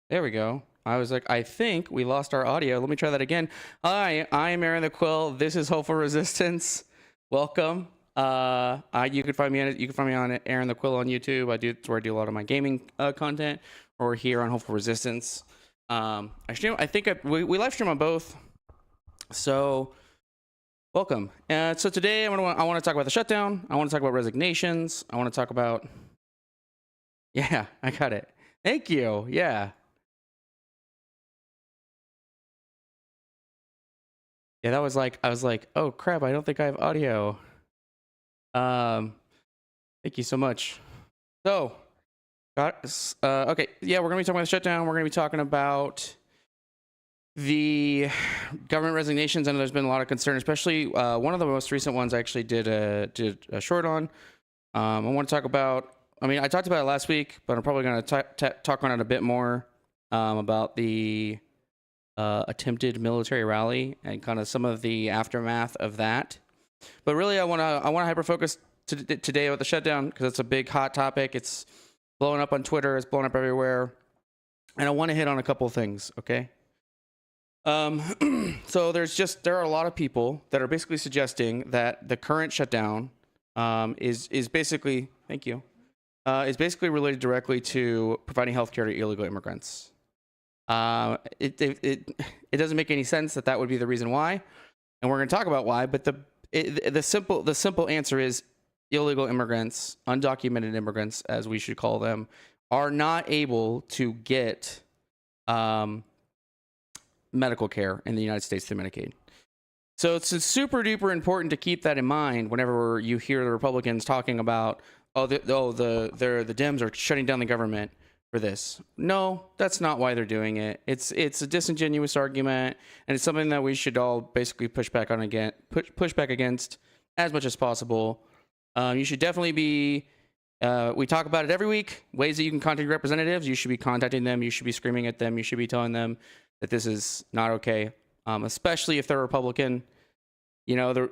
There we go. I was like, I think we lost our audio. Let me try that again. Hi, I'm Aaron the Quill. This is Hopeful Resistance. Welcome. You can find me on Aaron the Quill on YouTube. It's where I do a lot of my gaming content, or here on Hopeful Resistance. I think we live stream on both. So welcome. So today I want to talk about the shutdown. I want to talk about resignations. I want to talk about. Yeah, I got it. Thank you. Yeah. Yeah, that was like, I was like, oh crap, I don't think I have audio. Thank you so much. So, okay, yeah, we're gonna be talking about the shutdown. We're gonna be talking about the government resignations. I know there's been a lot of concern, especially one of the most recent ones I actually did a short on. I want to talk about, I mean, I talked about it last week, but I'm probably gonna talk on it a bit more about the attempted military rally and kind of some of the aftermath of that. But really, I want to hyper focus today about the shutdown because it's a big hot topic. It's blowing up on Twitter. It's blowing up everywhere, and I want to hit on a couple of things. Okay. So there are a lot of people that are basically suggesting that the current shutdown is basically, thank you, is basically related directly to providing healthcare to illegal immigrants. It doesn't make any sense that would be the reason why, and we're going to talk about why. But the simple answer is illegal immigrants, undocumented immigrants, as we should call them, are not able to get medical care in the United States through Medicaid. So it's super duper important to keep that in mind whenever you hear the Republicans talking about the Dems are shutting down the government for this. No, that's not why they're doing it. It's a disingenuous argument, and it's something that we should all basically push back against as much as possible. You should definitely be. We talk about it every week. Ways that you can contact representatives. You should be contacting them. You should be screaming at them. You should be telling them that this is not okay, especially if they're Republican. You know,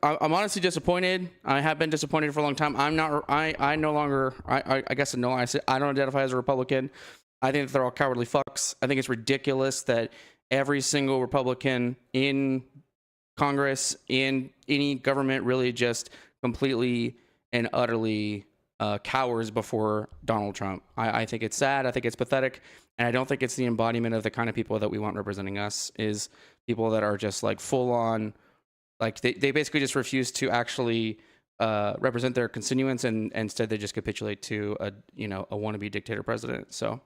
I'm honestly disappointed. I have been disappointed for a long time. I no longer, I guess no, I don't identify as a Republican. I think that they're all cowardly fucks. I think it's ridiculous that every single Republican in Congress, in any government, really just completely and utterly cowers before Donald Trump. I think it's sad. I think it's pathetic. And I don't think it's the embodiment of the kind of people that we want representing us, is people that are just like full on. Like they basically just refuse to actually represent their constituents, and instead they just capitulate to a wannabe dictator president. So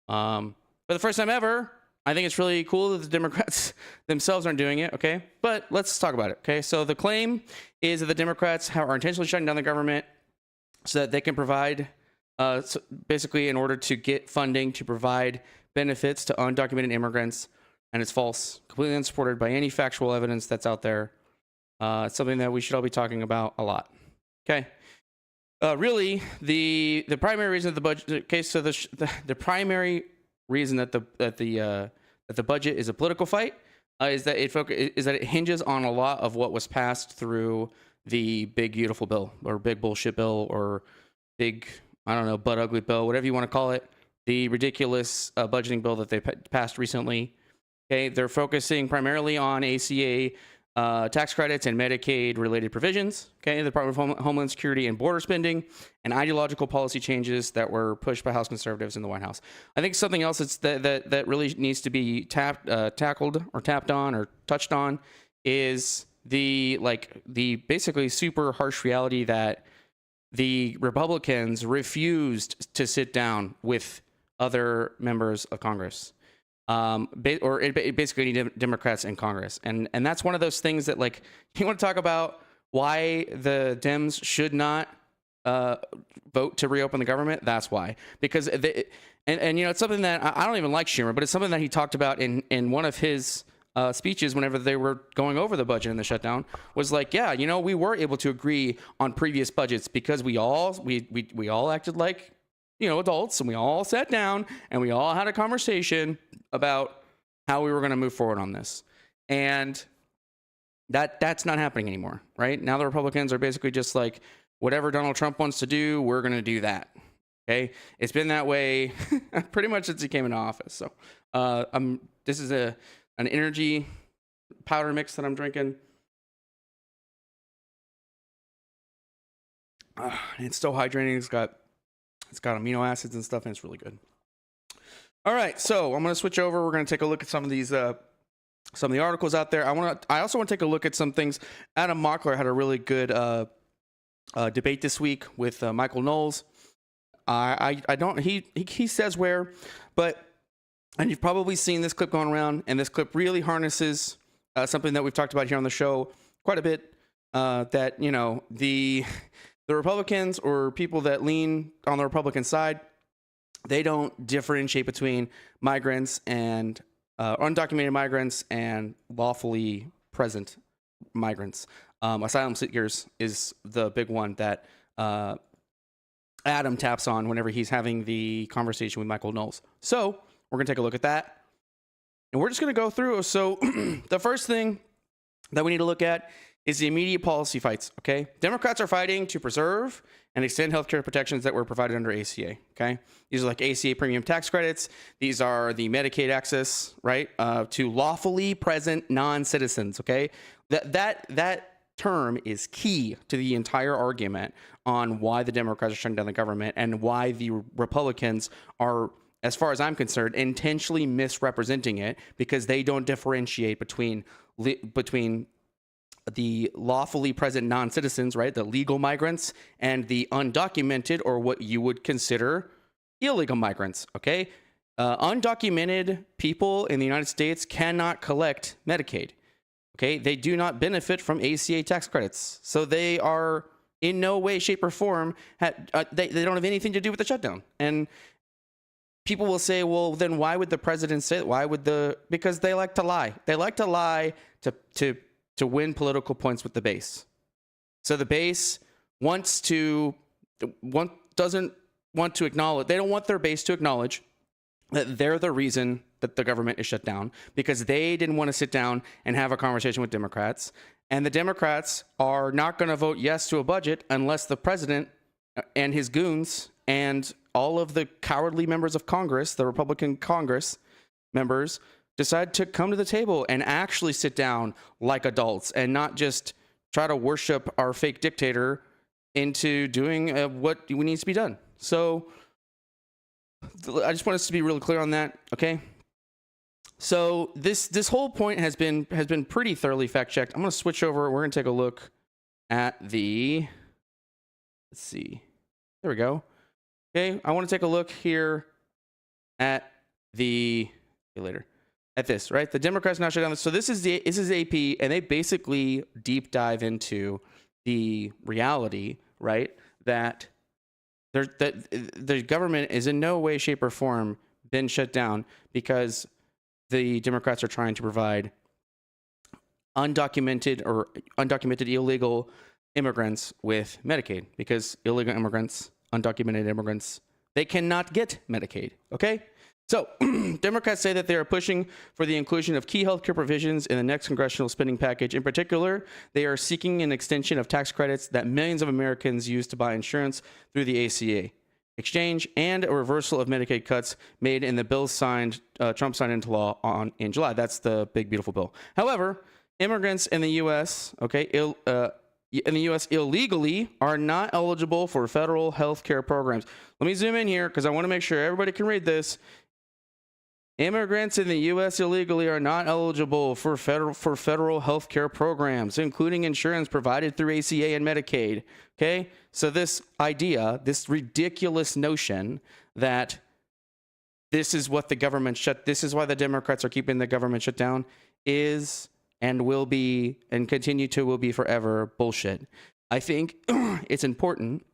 for the first time ever, I think it's really cool that the Democrats themselves aren't doing it. Okay, but let's talk about it. Okay, so the claim is that the Democrats are intentionally shutting down the government so that they can provide, basically in order to get funding to provide benefits to undocumented immigrants, and it's false, completely unsupported by any factual evidence that's out there. It's something that we should all be talking about a lot. Okay. Really, the primary reason that the budget. Okay, so the primary reason that the budget is a political fight is that it hinges on a lot of what was passed through the big beautiful bill, or big bullshit bill, or big, I don't know, butt ugly bill, whatever you want to call it. The ridiculous budgeting bill that they passed recently. Okay, they're focusing primarily on ACA. Tax credits and Medicaid-related provisions, okay, the Department of Homeland Security and border spending, and ideological policy changes that were pushed by House conservatives in the White House. I think something else that really needs to be tackled or tapped on or touched on is the basically super harsh reality that the Republicans refused to sit down with other members of Congress. basically any Democrats in Congress. And that's one of those things that, like, you want to talk about why the Dems should not vote to reopen the government. That's why, because and it's something that I don't even like Schumer, but it's something that he talked about in one of his speeches whenever they were going over the budget and the shutdown, was like, yeah, we were able to agree on previous budgets because we all acted like adults, and we all sat down and we all had a conversation about how we were going to move forward on this. And that's not happening anymore, right? Now the Republicans are basically just like, whatever Donald Trump wants to do, we're going to do that. Okay, it's been that way pretty much since he came into office. So this is an energy powder mix that I'm drinking. It's still hydrating. It's got amino acids and stuff, and it's really good. All right, so I'm going to switch over. We're going to take a look at some of these some of the articles out there. I also want to take a look at some things. Adam Mockler had a really good debate this week with Michael Knowles. I don't, he says where, but, and you've probably seen this clip going around, and this clip really harnesses something that we've talked about here on the show quite a bit, that, the Republicans, or people that lean on the Republican side, they don't differentiate between migrants and undocumented migrants and lawfully present migrants. Asylum seekers is the big one that Adam taps on whenever he's having the conversation with Michael Knowles. So we're going to take a look at that. And we're just going to go through. So the first thing that we need to look at is the immediate policy fights, okay? Democrats are fighting to preserve and extend healthcare protections that were provided under ACA, okay? These are like ACA premium tax credits. These are the Medicaid access, right, to lawfully present non-citizens, okay? That term is key to the entire argument on why the Democrats are shutting down the government, and why the Republicans are, as far as I'm concerned, intentionally misrepresenting it, because they don't differentiate between the lawfully present non-citizens, right, the legal migrants, and the undocumented, or what you would consider illegal migrants, okay? Undocumented people in the United States cannot collect Medicaid. Okay, they do not benefit from ACA tax credits, so they are in no way, shape, or form, they don't have anything to do with the shutdown. And people will say, well, then why would the president say that? Because they like to lie. They like to lie to win political points with the base. So the base doesn't want to acknowledge, they don't want their base to acknowledge that they're the reason that the government is shut down, because they didn't want to sit down and have a conversation with Democrats. And the Democrats are not going to vote yes to a budget unless the president and his goons and all of the cowardly members of Congress, the Republican Congress members, decide to come to the table and actually sit down like adults, and not just try to worship our fake dictator into doing what needs to be done. So I just want us to be really clear on that, okay? So this whole point has been pretty thoroughly fact checked. I'm going to switch over. We're going to take a look at the, let's see, there we go. Okay, I want to take a look here at at this, right? The Democrats now shut down this. So this is AP, and they basically deep dive into the reality, right, that the government is in no way, shape, or form been shut down because the Democrats are trying to provide undocumented illegal immigrants with Medicaid, because illegal immigrants, undocumented immigrants, they cannot get Medicaid, okay? So Democrats say that they are pushing for the inclusion of key healthcare provisions in the next congressional spending package. In particular, they are seeking an extension of tax credits that millions of Americans use to buy insurance through the ACA exchange, and a reversal of Medicaid cuts made in the bill Trump signed into law in July. That's the big, beautiful bill. However, immigrants in the U.S., illegally are not eligible for federal health care programs. Let me zoom in here because I want to make sure everybody can read this. Immigrants in the U.S. illegally are not eligible for federal health care programs, including insurance provided through ACA and Medicaid. Okay, so this idea, this ridiculous notion that this is what the government this is why the Democrats are keeping the government shut down, is and will be and continue to will be forever bullshit. I think it's important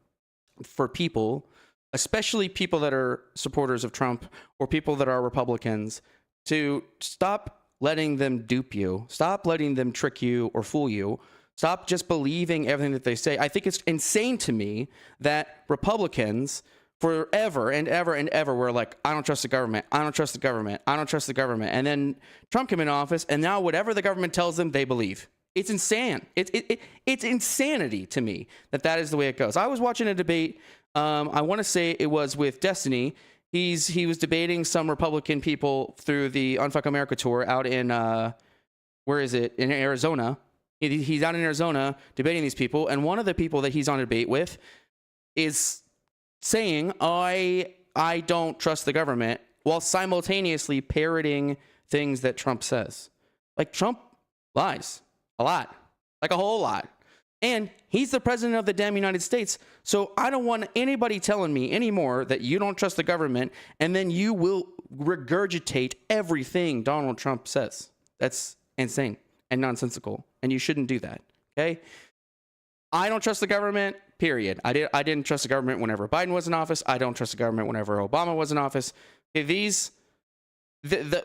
for people, especially people that are supporters of Trump or people that are Republicans, to stop letting them dupe you. Stop letting them trick you or fool you. Stop just believing everything that they say. I think it's insane to me that Republicans forever and ever and ever were like, I don't trust the government. I don't trust the government. I don't trust the government. And then Trump came in office, and now whatever the government tells them, they believe. It's insane. It's insanity to me that is the way it goes. I was watching a debate. I want to say it was with Destiny. He was debating some Republican people through the Unfuck America tour out in where is it? In Arizona. He's out in Arizona debating these people, and one of the people that he's on a debate with is saying, I don't trust the government, while simultaneously parroting things that Trump says. Like, Trump lies a lot, like a whole lot. And he's the president of the damn United States. So I don't want anybody telling me anymore that you don't trust the government, and then you will regurgitate everything Donald Trump says. That's insane and nonsensical, and you shouldn't do that, okay? I don't trust the government, period. I didn't trust the government whenever Biden was in office. I don't trust the government whenever Obama was in office. Okay,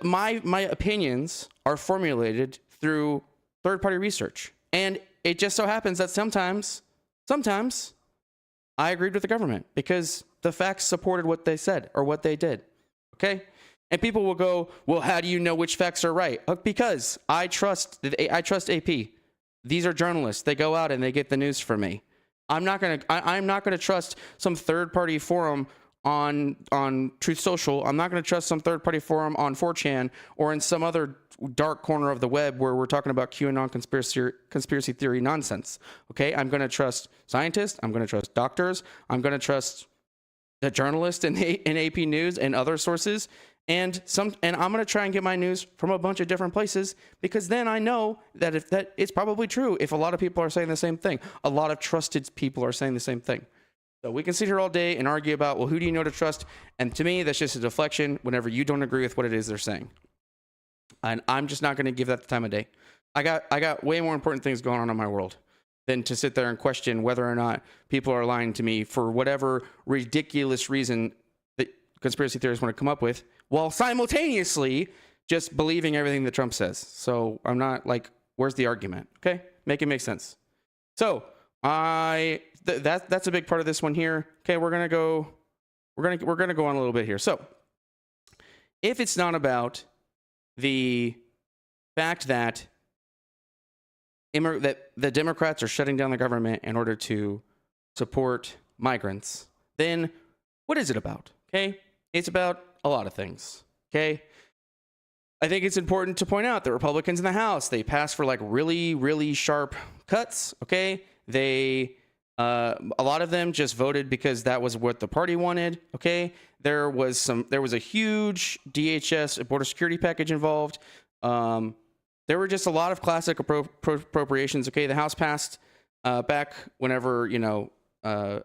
my opinions are formulated through third-party research. And it just so happens that sometimes I agreed with the government because the facts supported what they said or what they did, okay? And people will go, well, how do you know which facts are right? Because I trust AP. These are journalists. They go out and they get the news for me. I'm not gonna trust some third-party forum on Truth Social. I'm not gonna trust some third-party forum on 4chan or in some other dark corner of the web where we're talking about QAnon conspiracy theory nonsense. Okay, I'm gonna trust scientists. I'm gonna trust doctors. I'm gonna trust the journalists in AP News and other sources. And I'm gonna try and get my news from a bunch of different places, because then I know that it's probably true if a lot of people are saying the same thing. A lot of trusted people are saying the same thing. So we can sit here all day and argue about, well, who do you know to trust? And to me, that's just a deflection whenever you don't agree with what it is they're saying. And I'm just not going to give that the time of day. I got way more important things going on in my world than to sit there and question whether or not people are lying to me for whatever ridiculous reason that conspiracy theorists want to come up with, while simultaneously just believing everything that Trump says. So I'm not like, where's the argument? Okay, make it make sense. So that's a big part of this one here. Okay, we're gonna go on a little bit here. So if it's not about the fact that the Democrats are shutting down the government in order to support migrants, then what is it about? Okay, it's about a lot of things. Okay, I think it's important to point out that Republicans in the House, they passed for like really, really sharp cuts. Okay, a lot of them just voted because that was what the party wanted. Okay, there was a huge DHS border security package involved. There were just a lot of classic appropriations. Okay, the House passed back whenever they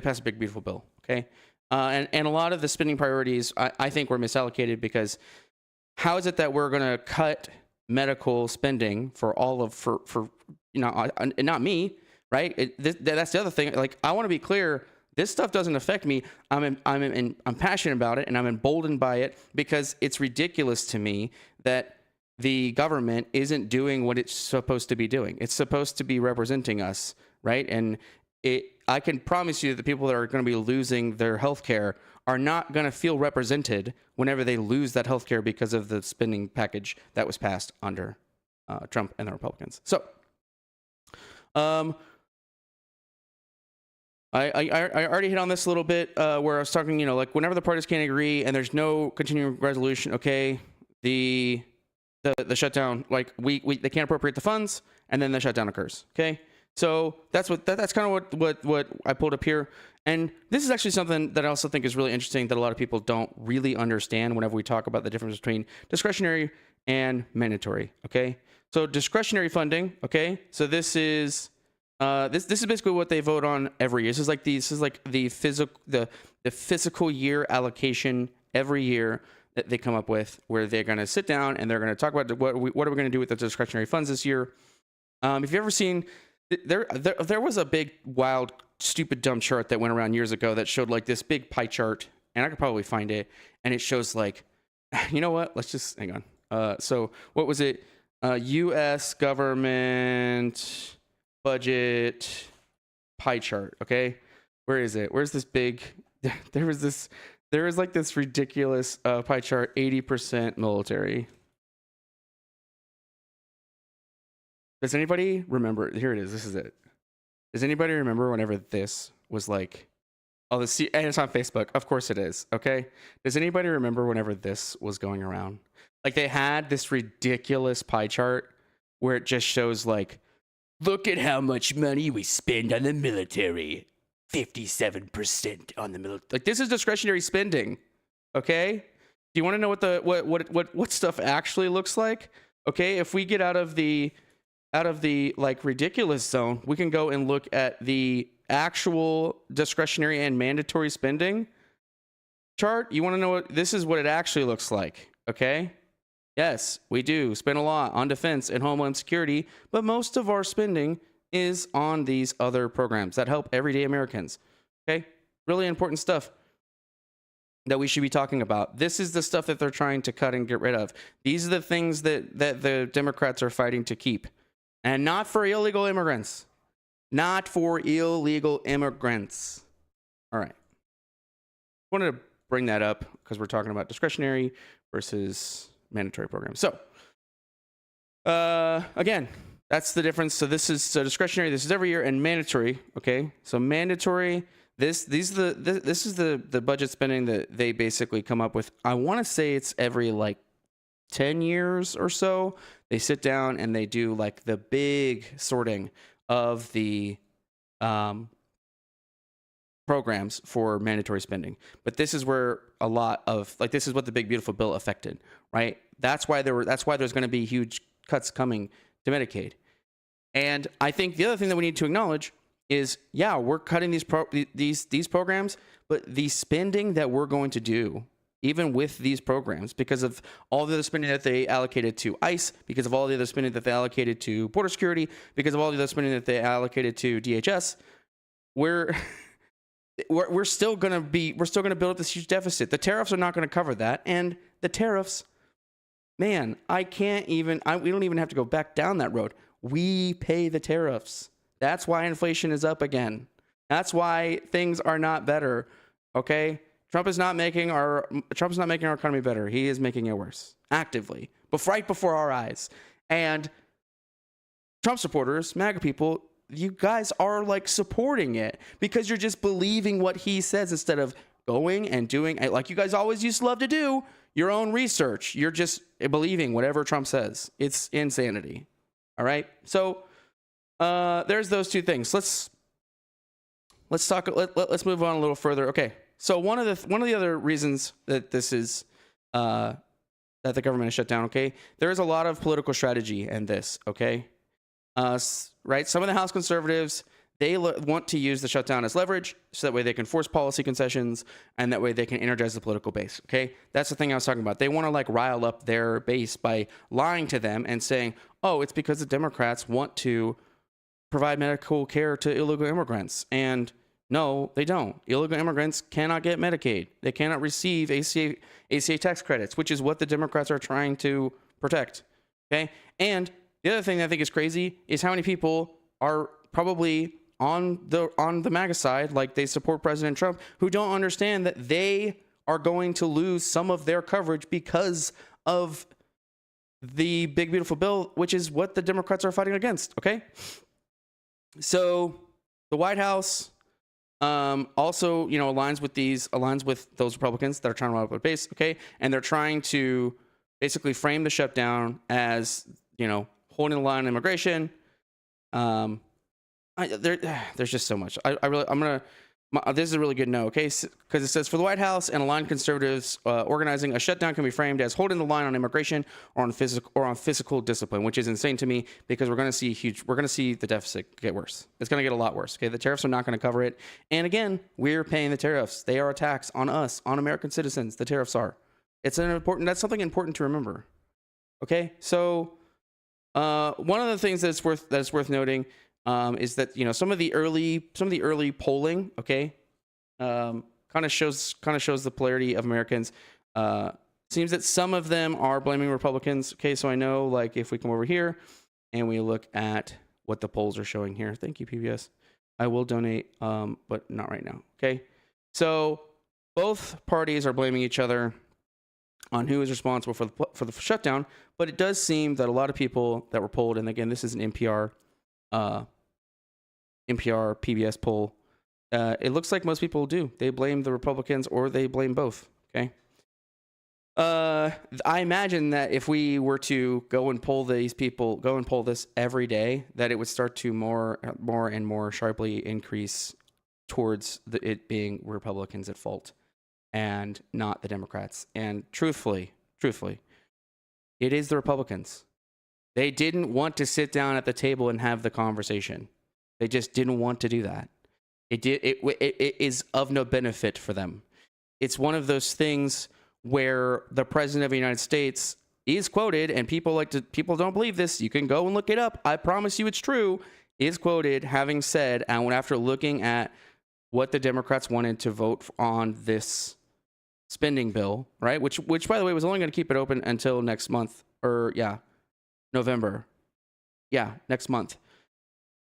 passed a big beautiful bill. Okay, and a lot of the spending priorities I think were misallocated, because how is it that we're going to cut medical spending for not me, right? That's the other thing. Like, I want to be clear. This stuff doesn't affect me. I'm passionate about it, and I'm emboldened by it, because it's ridiculous to me that the government isn't doing what it's supposed to be doing. It's supposed to be representing us, right? And I can promise you that the people that are going to be losing their health care are not going to feel represented whenever they lose that health care because of the spending package that was passed under Trump and the Republicans. So, I already hit on this a little bit where I was talking, like whenever the parties can't agree and there's no continuing resolution, okay, the shutdown, like they can't appropriate the funds, and then the shutdown occurs. Okay, so that's kind of what I pulled up here, and this is actually something that I also think is really interesting that a lot of people don't really understand whenever we talk about the difference between discretionary and mandatory. Okay, so discretionary funding. Okay, so this is basically what they vote on every year. This is like the fiscal year allocation every year that they come up with, where they're going to sit down and they're going to talk about what are we going to do with the discretionary funds this year. If you've ever seen, there was a big, wild, stupid, dumb chart that went around years ago that showed like this big pie chart, and I could probably find it, and it shows like, you know what? Let's just hang on. So what was it? U.S. government budget pie chart. Okay, where is it? Where's this big? There was like this ridiculous pie chart. 80% military. Does anybody remember? Here it is. This is it. Does anybody remember whenever this was like, oh, and it's on Facebook. Of course it is. Okay. Does anybody remember whenever this was going around? Like they had this ridiculous pie chart where it just shows like, look at how much money we spend on the military. 57% on the military. Like this is discretionary spending. Okay. Do you want to know what stuff actually looks like? Okay. If we get out of the like ridiculous zone, we can go and look at the actual discretionary and mandatory spending chart. You want to know this is what it actually looks like. Okay. Yes, we do spend a lot on defense and homeland security, but most of our spending is on these other programs that help everyday Americans. Okay. Really important stuff that we should be talking about. This is the stuff that they're trying to cut and get rid of. These are the things that the Democrats are fighting to keep. And not for illegal immigrants. Not for illegal immigrants. All right. Wanted to bring that up because we're talking about discretionary versus mandatory programs. So, again, that's the difference. So this is discretionary. This is every year, and mandatory. Okay. So mandatory. This is the budget spending that they basically come up with. I want to say it's every like 10 years or so. They sit down and they do like the big sorting of the programs for mandatory spending. But this is where a lot of like this is what the big beautiful bill affected, right? That's why there's going to be huge cuts coming to Medicaid. And I think the other thing that we need to acknowledge is, yeah, we're cutting these programs, but the spending that we're going to do even with these programs, because of all the other spending that they allocated to ICE, because of all the other spending that they allocated to border security, because of all the other spending that they allocated to DHS, we're still going to build up this huge deficit. The tariffs are not going to cover that, and the tariffs, man, we don't even have to go back down that road. We pay the tariffs. That's why inflation is up again. That's why things are not better. Okay. Trump is not making our economy better. He is making it worse actively, but right before our eyes. And Trump supporters, MAGA people, you guys are like supporting it because you're just believing what he says instead of going and doing, like you guys always used to love to do, your own research. You're just believing whatever Trump says. It's insanity. All right. So there's those two things. Let's move on a little further. Okay. So one of the other reasons that this is that the government is shut down, okay, there is a lot of political strategy in this, okay, right? Some of the House conservatives, they want to use the shutdown as leverage, so that way they can force policy concessions, and that way they can energize the political base, okay? That's the thing I was talking about. They want to like rile up their base by lying to them and saying, oh, it's because the Democrats want to provide medical care to illegal immigrants, and no, they don't. Illegal immigrants cannot get Medicaid. They cannot receive ACA tax credits, which is what the Democrats are trying to protect. Okay? And the other thing that I think is crazy is how many people are probably on the MAGA side, like they support President Trump, who don't understand that they are going to lose some of their coverage because of the big beautiful bill, which is what the Democrats are fighting against. Okay? So the White House also, aligns with those Republicans that are trying to run up a base, okay? And they're trying to basically frame the shutdown as, holding the line on immigration. There's just so much. I'm gonna This is a really good note, okay? Because it says, for the White House and aligned conservatives organizing, a shutdown can be framed as holding the line on immigration or on physical discipline, which is insane to me because we're going to see the deficit get worse. It's going to get a lot worse. Okay, the tariffs are not going to cover it. And again, we're paying the tariffs. They are a tax on us, on American citizens. The tariffs are. That's something important to remember. Okay, so one of the things that's worth noting. Is that some of the early polling, okay, kind of shows the polarity of Americans. Seems that some of them are blaming Republicans. Okay, so I know, like, if we come over here and we look at what the polls are showing here. Thank you, PBS. I will donate, but not right now. Okay, so both parties are blaming each other on who is responsible for the shutdown. But it does seem that a lot of people that were polled, and again, this is an NPR PBS poll. It looks like most people do. They blame the Republicans or they blame both. Okay. I imagine that if we were to go and poll this every day, that it would start to more and more sharply increase towards it being Republicans at fault and not the Democrats. And truthfully, it is the Republicans. They didn't want to sit down at the table and have the conversation. They just didn't want to do that. It is of no benefit for them. It's one of those things where the president of the United States is quoted, and people don't believe this. You can go and look it up. I promise you it's true. Is quoted having said, and after looking at what the Democrats wanted to vote on this spending bill, right? Which by the way was only going to keep it open until next month, November. Yeah, next month.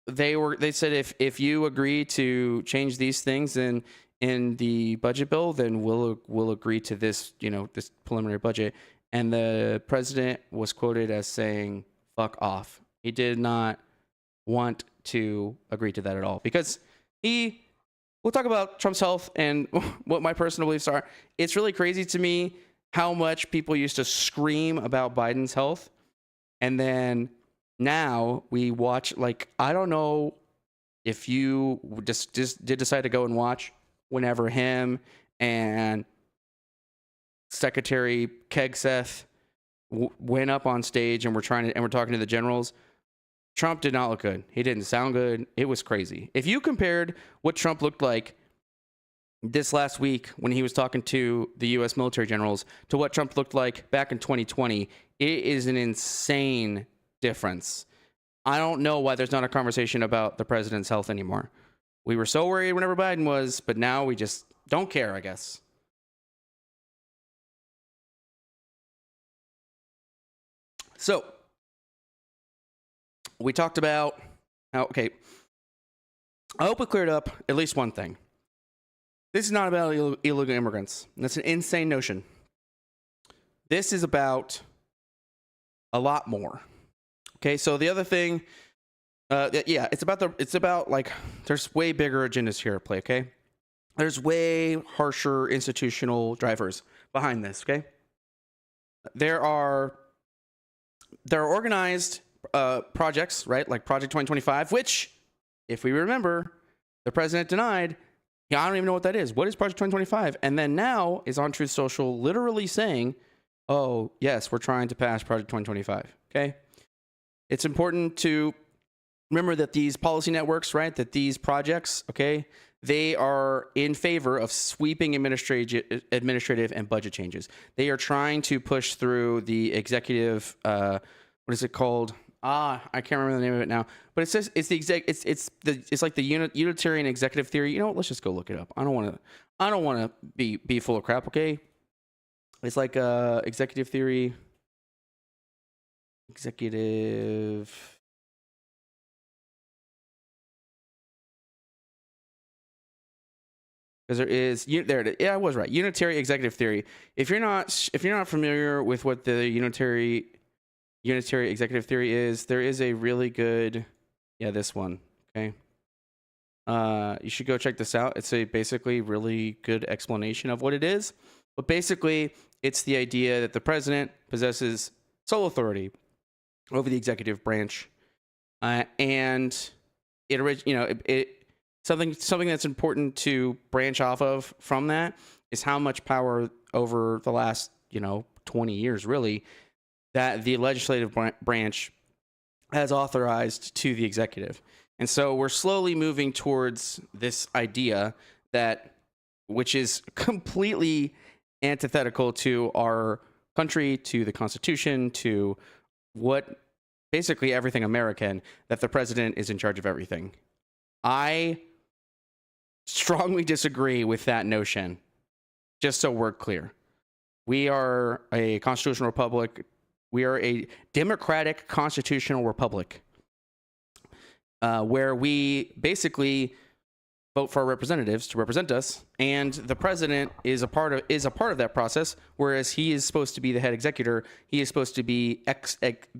They said if you agree to change these things in the budget bill, then we'll agree to this, this preliminary budget. And the president was quoted as saying, "Fuck off." He did not want to agree to that at all because we'll talk about Trump's health and what my personal beliefs are. It's really crazy to me how much people used to scream about Biden's health, and then now we watch, like, I don't know if you just did decide to go and watch whenever him and Secretary Kegseth went up on stage and we're talking to the generals. Trump did not look good. He didn't sound good. It was crazy. If you compared what Trump looked like this last week when he was talking to the U.S. military generals to what Trump looked like back in 2020, it is an insane difference. I don't know why there's not a conversation about the president's health anymore. We were so worried whenever Biden was, but now we just don't care, I guess. So, we talked about okay. I hope we cleared up at least one thing. This is not about illegal immigrants. That's an insane notion. This is about a lot more. Okay, so the other thing, it's about like, there's way bigger agendas here at play, okay? There's way harsher institutional drivers behind this, okay? There are organized projects, right? Like Project 2025, which, if we remember, the president denied. Yeah, I don't even know what that is. What is Project 2025? And then now is on Truth Social literally saying, oh, yes, we're trying to pass Project 2025, okay? It's important to remember that these policy networks, right, that these projects, okay, they are in favor of sweeping administrative and budget changes. They are trying to push through the executive, what is it called? I can't remember the name of it now. But it says it's like the unitarian executive theory. You know what? Let's just go look it up. I don't want to be full of crap. Okay, it's like executive theory. Executive. Because there is there it is. Yeah, I was right. Unitary executive theory. If you're not familiar with what the unitary executive theory is, there is a really good, this one. Okay. You should go check this out. It's a basically really good explanation of what it is. But basically, it's the idea that the president possesses sole authority over the executive branch, and it something that's important to branch off of from that is how much power over the last 20 years really that the legislative branch has authorized to the executive. And so we're slowly moving towards this idea that, which is completely antithetical to our country, to the Constitution, to what basically everything American, that the president is in charge of everything. I strongly disagree with that notion, just so we're clear. We are a constitutional republic. We are a democratic constitutional republic where we basically vote for our representatives to represent us, and the president is a part of that process. Whereas he is supposed to be the head executor, he is supposed to be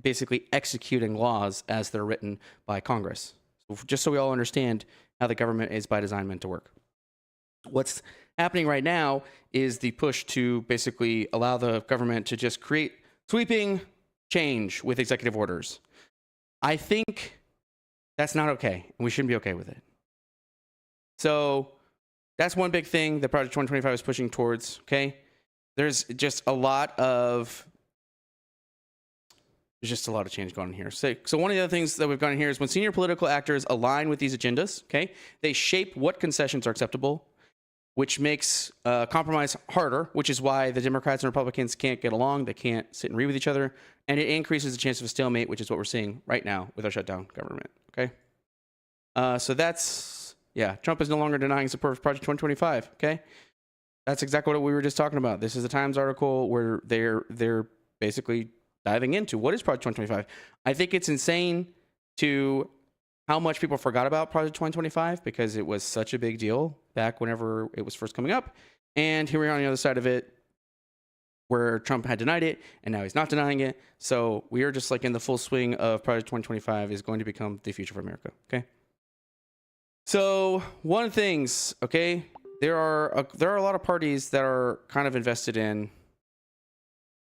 basically executing laws as they're written by Congress. So just so we all understand how the government is by design meant to work. What's happening right now is the push to basically allow the government to just create sweeping change with executive orders. I think that's not okay, and we shouldn't be okay with it. So that's one big thing that Project 2025 is pushing towards, okay? There's just a lot of change going on here. So one of the other things that we've got in here is when senior political actors align with these agendas, okay, they shape what concessions are acceptable, which makes compromise harder, which is why the Democrats and Republicans can't get along. They can't sit and read with each other. And it increases the chance of a stalemate, which is what we're seeing right now with our shutdown government, okay? So that's, yeah, Trump is no longer denying support for Project 2025, okay? That's exactly what we were just talking about. This is a Times article where they're basically diving into what is Project 2025. I think it's insane to how much people forgot about Project 2025 because it was such a big deal back whenever it was first coming up. And here we are on the other side of it where Trump had denied it and now he's not denying it. So we are just like in the full swing of Project 2025 is going to become the future of America, okay? So one of the things, okay, there are a lot of parties that are kind of invested in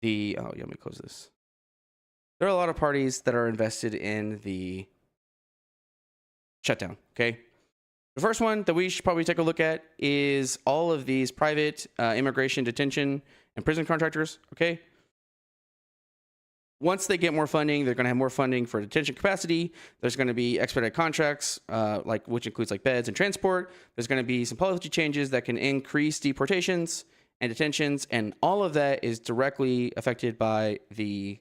the, oh yeah, let me close this. There are a lot of parties that are invested in the shutdown, okay? The first one that we should probably take a look at is all of these private immigration detention and prison contractors, okay? Once they get more funding, they're going to have more funding for detention capacity. There's going to be expedited contracts, which includes like beds and transport. There's going to be some policy changes that can increase deportations and detentions, and all of that is directly affected by the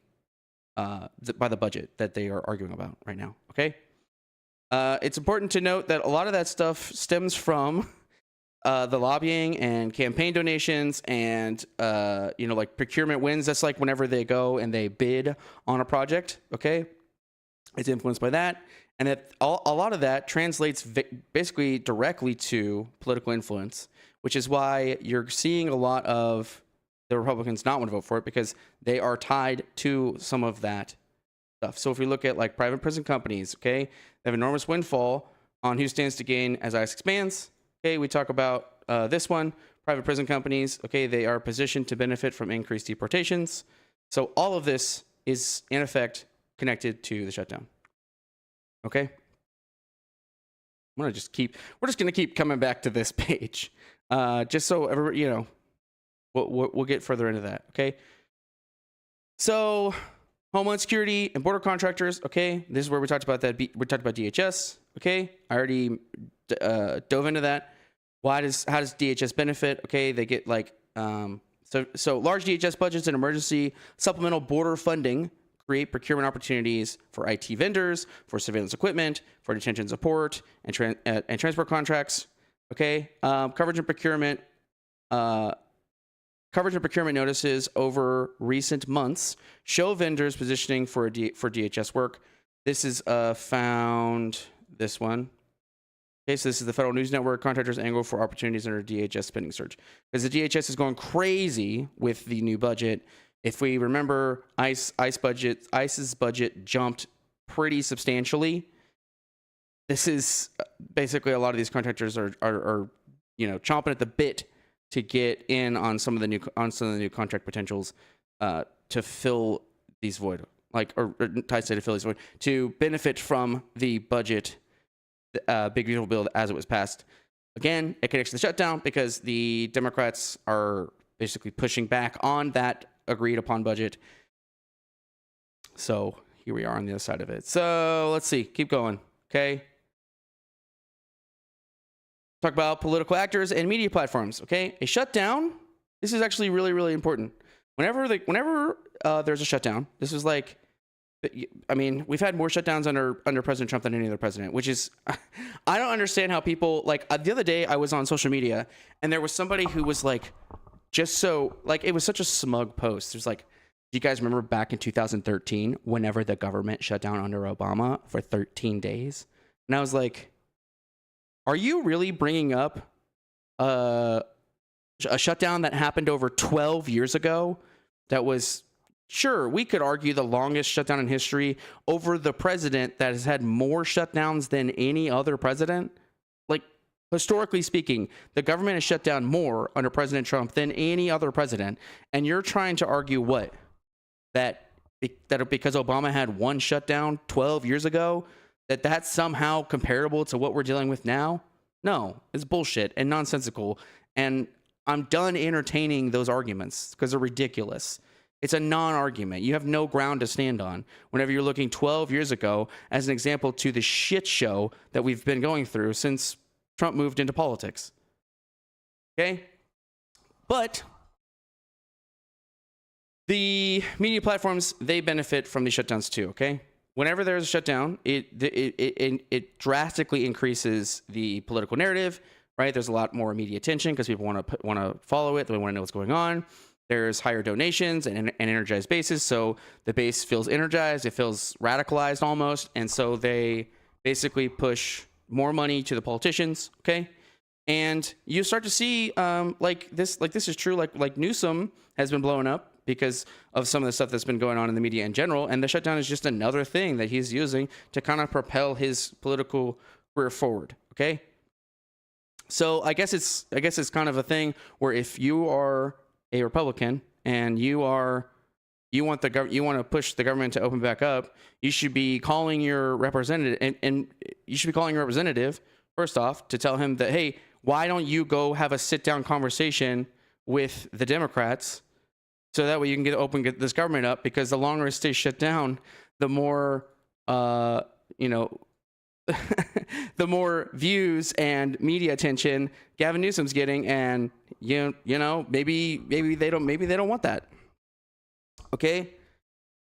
budget that they are arguing about right now, okay? It's important to note that a lot of that stuff stems from the lobbying and campaign donations and, like procurement wins. That's like whenever they go and they bid on a project, okay? It's influenced by that. And that a lot of that translates basically directly to political influence, which is why you're seeing a lot of the Republicans not want to vote for it because they are tied to some of that stuff. So if we look at like private prison companies, okay, they have enormous windfall on who stands to gain as ICE expands. Okay, we talk about this one, private prison companies. Okay, they are positioned to benefit from increased deportations. So all of this is in effect connected to the shutdown. Okay, we're just gonna keep coming back to this page, just so everybody, we'll get further into that. Okay, so Homeland Security and border contractors. Okay, this is where we talked about that. We talked about DHS. Okay, I already dove into that. How does DHS benefit? Okay, they get like so large DHS budgets and emergency supplemental border funding create procurement opportunities for IT vendors, for surveillance equipment, for detention support, and transport contracts. Okay, coverage and procurement notices over recent months show vendors positioning for DHS work. This is found this one. Okay, so this is the Federal News Network contractors angle for opportunities under DHS spending surge. Because the DHS is going crazy with the new budget. If we remember, ICE's budget jumped pretty substantially. This is basically a lot of these contractors are chomping at the bit to get in on some of the new contract potentials to fill these void, to fill these void, to benefit from the budget big beautiful bill as it was passed. Again, it connects to the shutdown because the Democrats are basically pushing back on that agreed upon budget. So here we are on the other side of it. So let's see, keep going. Okay. Talk about political actors and media platforms. Okay. A shutdown. This is actually really, really important. Whenever there's a shutdown, this is like, I mean, we've had more shutdowns under President Trump than any other president, which is, I don't understand how people, like, the other day I was on social media and there was somebody who was like, just so, like, it was such a smug post. There's like, do you guys remember back in 2013, whenever the government shut down under Obama for 13 days? And I was like, are you really bringing up a shutdown that happened over 12 years ago? That was, sure, we could argue the longest shutdown in history over the president that has had more shutdowns than any other president. Like, historically speaking, the government has shut down more under President Trump than any other president. And you're trying to argue what? That because Obama had one shutdown 12 years ago, that's somehow comparable to what we're dealing with now? No, it's bullshit and nonsensical. And I'm done entertaining those arguments because they're ridiculous. It's a non-argument. You have no ground to stand on whenever you're looking 12 years ago as an example to the shit show that we've been going through since Trump moved into politics. Okay? But the media platforms, they benefit from these shutdowns too, okay? Whenever there's a shutdown, it drastically increases the political narrative, right? There's a lot more media attention because people want to follow it. They want to know what's going on. There's higher donations and an energized bases, so the base feels energized. It feels radicalized almost, and so they basically push more money to the politicians, okay? And you start to see like this is true. Like Newsom has been blowing up because of some of the stuff that's been going on in the media in general, and the shutdown is just another thing that he's using to kind of propel his political career forward. Okay, so I guess it's kind of a thing where if you are a Republican and you want to push the government to open back up, you should be calling your representative and you should be calling your representative first off to tell him that, hey, why don't you go have a sit down conversation with the Democrats so that way you can get this government up, because the longer it stays shut down, the more the more views and media attention Gavin Newsom's getting, and you know maybe they don't want that. Okay,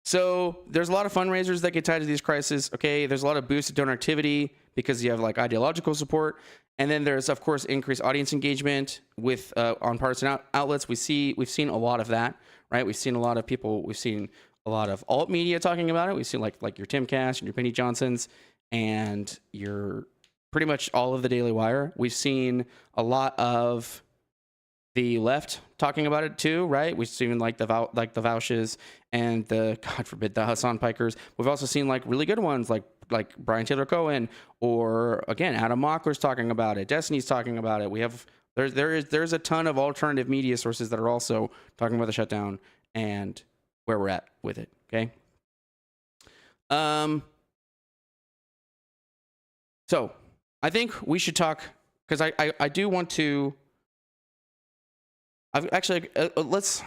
so there's a lot of fundraisers that get tied to these crises. Okay, there's a lot of boosted donor activity because you have like ideological support, and then there's of course increased audience engagement with on partisan outlets. We've seen a lot of that, right? We've seen a lot of people. We've seen a lot of alt media talking about it. We've seen like your Timcast and your Penny Johnsons and your pretty much all of the Daily Wire. We've seen a lot of the left talking about it too, right? We've seen like the Vouches and the, God forbid, the Hassan Pikers. We've also seen like really good ones like Brian Taylor Cohen, or again Adam Mockler's talking about it. Destiny's talking about it. We have there's a ton of alternative media sources that are also talking about the shutdown and where we're at with it. Okay. So I think we should talk, because I do want to. I've actually let's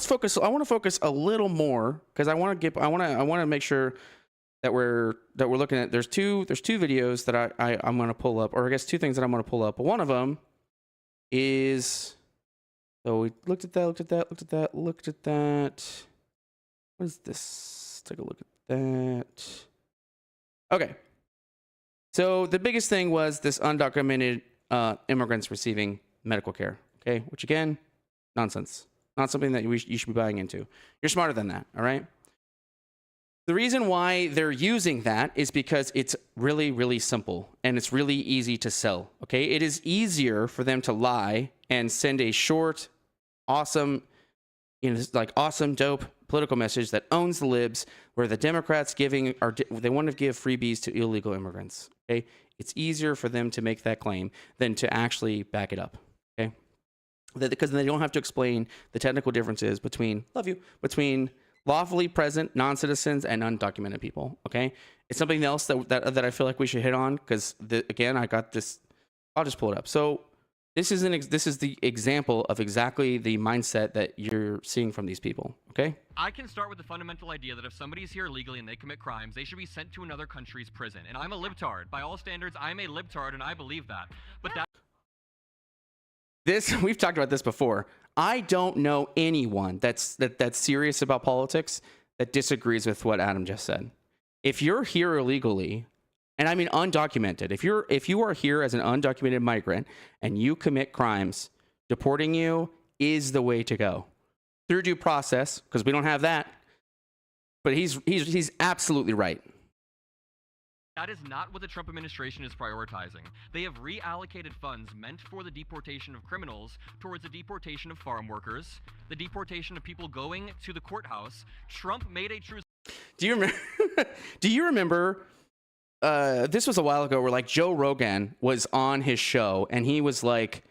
focus. I want to focus a little more because I want to make sure that we're looking at. There's two videos that I'm going to pull up, or I guess two things that I'm going to pull up. But one of them is, so we looked at that. What is this? Let's take a look at that. Okay. So the biggest thing was this undocumented immigrants receiving medical care. Okay, which again, nonsense. Not something that you should be buying into. You're smarter than that, all right? The reason why they're using that is because it's really, really simple and it's really easy to sell, okay? It is easier for them to lie and send a short, awesome, awesome, dope political message that owns the libs, where the Democrats they want to give freebies to illegal immigrants, okay? It's easier for them to make that claim than to actually back it up, okay? Because they don't have to explain the technical differences between lawfully present non-citizens and undocumented people, okay? It's something else that I feel like we should hit on because again, I got this. I'll just pull it up. So this is the example of exactly the mindset that you're seeing from these people. Okay. I can start with the fundamental idea that if somebody's here illegally and they commit crimes, they should be sent to another country's prison. And I'm a libtard. By all standards, I'm a libtard, and I believe that. But we've talked about this before. I don't know anyone that's serious about politics that disagrees with what Adam just said. If you're here illegally, and I mean undocumented, if you are here as an undocumented migrant and you commit crimes, deporting you is the way to go through due process, because we don't have that. But he's absolutely right. That is not what the Trump administration is prioritizing. They have reallocated funds meant for the deportation of criminals towards the deportation of farm workers, the deportation of people going to the courthouse. Trump made a true... Do you remember this was a while ago where like Joe Rogan was on his show and he was like,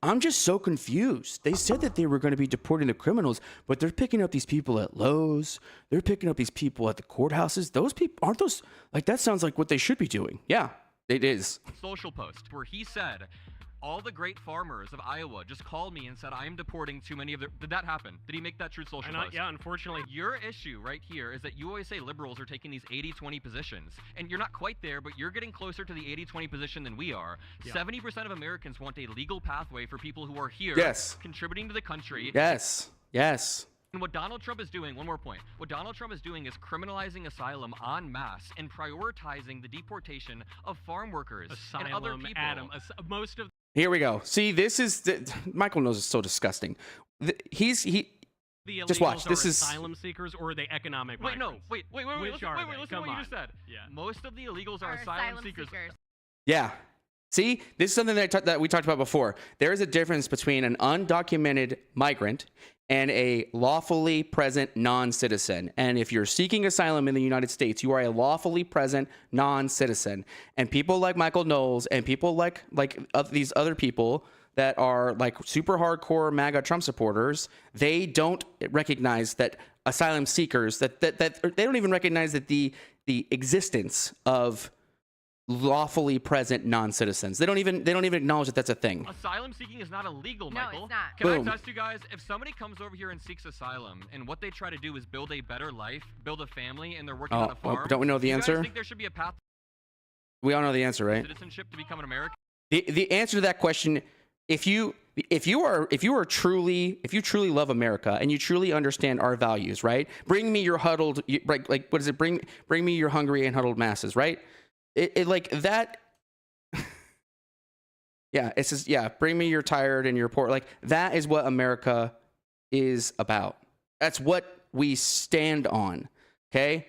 I'm just so confused. They said that they were going to be deporting the criminals, but they're picking up these people at Lowe's. They're picking up these people at the courthouses. Those people, aren't those, like, that sounds like what they should be doing. Yeah, it is. Social post where he said, all the great farmers of Iowa just called me and said, I am deporting too many of their... Did that happen? Did he make that true social post? Yeah, unfortunately. Your issue right here is that you always say liberals are taking these 80-20 positions. And you're not quite there, but you're getting closer to the 80-20 position than we are. Yeah. 70% of Americans want a legal pathway for people who are here, yes, contributing to the country. Yes, yes. And what Donald Trump is doing, one more point, what Donald Trump is doing is criminalizing asylum en masse and prioritizing the deportation of farm workers and other people. Adam, most of... Here we go. See, this is... Michael knows it's so disgusting. The just watch. This is asylum seekers or are they economic migrants? Wait, Which listen are to they? what you just said. Yeah. Most of the illegals are asylum seekers. Yeah. See, this is something that we talked about before. There is a difference between an undocumented migrant and a lawfully present non-citizen. And if you're seeking asylum in the United States, you are a lawfully present non-citizen. And people like Michael Knowles and people like these other people that are like super hardcore MAGA Trump supporters, they don't recognize that asylum seekers, that they don't even recognize that the existence of lawfully present non-citizens. They don't even acknowledge that that's a thing. Asylum seeking is not illegal, No, Michael. it's not. Can I test you guys? If somebody comes over here and seeks asylum, and what they try to do is build a better life, build a family, and they're working on a farm, don't we know the answer? Do you guys think there should be a path? We all know the answer, right? Citizenship to become an American. The answer to that question, if you truly love America and you truly understand our values, right? Bring me your huddled, like what is it? Bring me your hungry and huddled masses, right? It like that. Yeah, it says, yeah, bring me your tired and your poor. Like that is what America is about. That's what we stand on. Okay,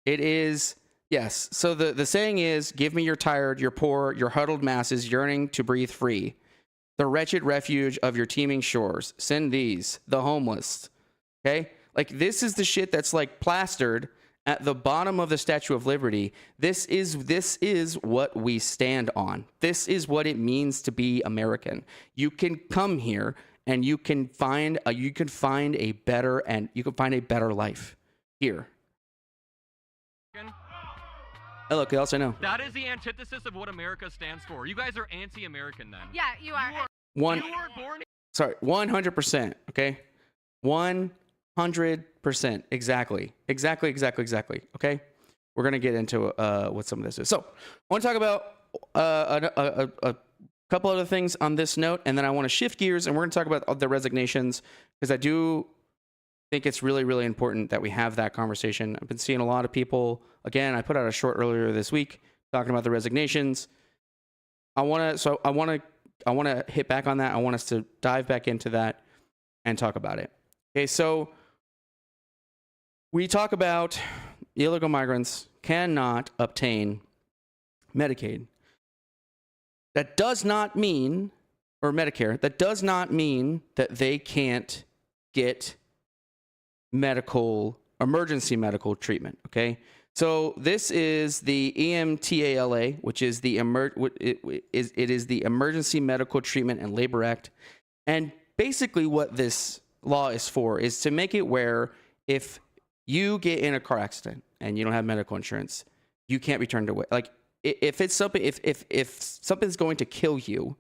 it is. Yes. So the saying is, give me your tired, your poor, your huddled masses yearning to breathe free. The wretched refuge of your teeming shores. Send these, the homeless. Okay? Like this is the shit that's like plastered at the bottom of the Statue of Liberty. This is what we stand on. This is what it means to be American. You can come here and you can find a better life here. Hey, look, else I know. That is the antithesis of what America stands for. You guys are anti-American then. Yeah, you are. You were born... Sorry, 100%, okay? 100%, exactly. Okay? We're going to get into what some of this is. So, I want to talk about a couple other things on this note, and then I want to shift gears, and we're going to talk about the resignations, because I do think it's really, really important that we have that conversation. I've been seeing a lot of people, again, I put out a short earlier this week talking about the resignations. I want to hit back on that. I want us to dive back into that and talk about it. Okay, so we talk about illegal migrants cannot obtain Medicaid. That does not mean, or Medicare, that does not mean that they can't get emergency medical treatment, okay? So this is the EMTALA, which is the Emergency Medical Treatment and Labor Act. And basically what this law is for is to make it where if you get in a car accident and you don't have medical insurance, you can't be turned away. Like if it's something, if something's going to kill you,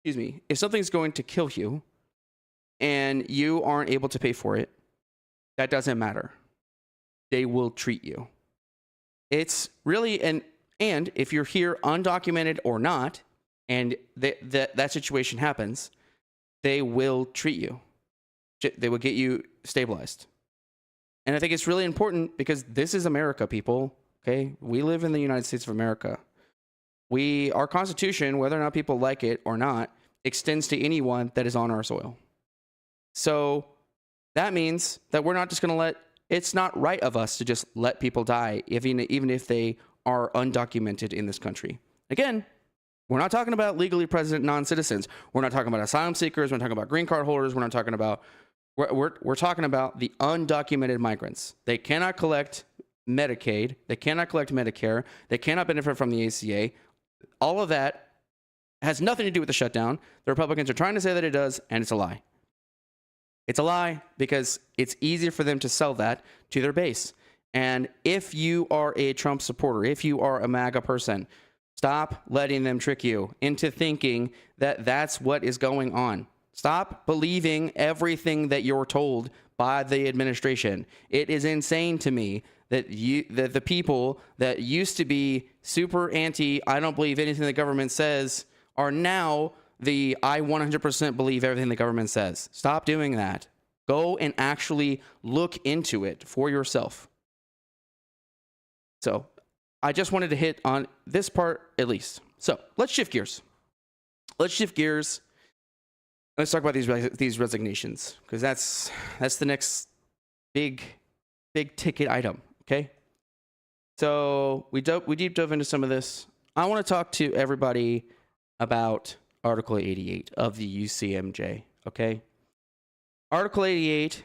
excuse me, if something's going to kill you and you aren't able to pay for it, that doesn't matter. They will treat you. It's really, and if you're here undocumented or not, and that situation happens, they will treat you. They will get you stabilized. And I think it's really important because this is America, people. Okay? We live in the United States of America. Our Constitution, whether or not people like it or not, extends to anyone that is on our soil. So that means that we're not just going to it's not right of us to just let people die, even if they are undocumented in this country. Again, we're not talking about legally present non-citizens. We're not talking about asylum seekers. We're not talking about green card holders. We're not talking about, we're talking about the undocumented migrants. They cannot collect Medicaid. They cannot collect Medicare. They cannot benefit from the ACA. All of that has nothing to do with the shutdown. The Republicans are trying to say that it does, and it's a lie. It's a lie because it's easier for them to sell that to their base. And if you are a Trump supporter, if you are a MAGA person, stop letting them trick you into thinking that that's what is going on. Stop believing everything that you're told by the administration. It is insane to me that the people that used to be super anti, I don't believe anything the government says, are now the I 100% believe everything the government says. Stop doing that. Go and actually look into it for yourself. So I just wanted to hit on this part at least. So let's shift gears. Let's talk about these resignations, because that's the next big ticket item. Okay. So we deep dove into some of this. I want to talk to everybody about Article 88 of the UCMJ. Okay. Article 88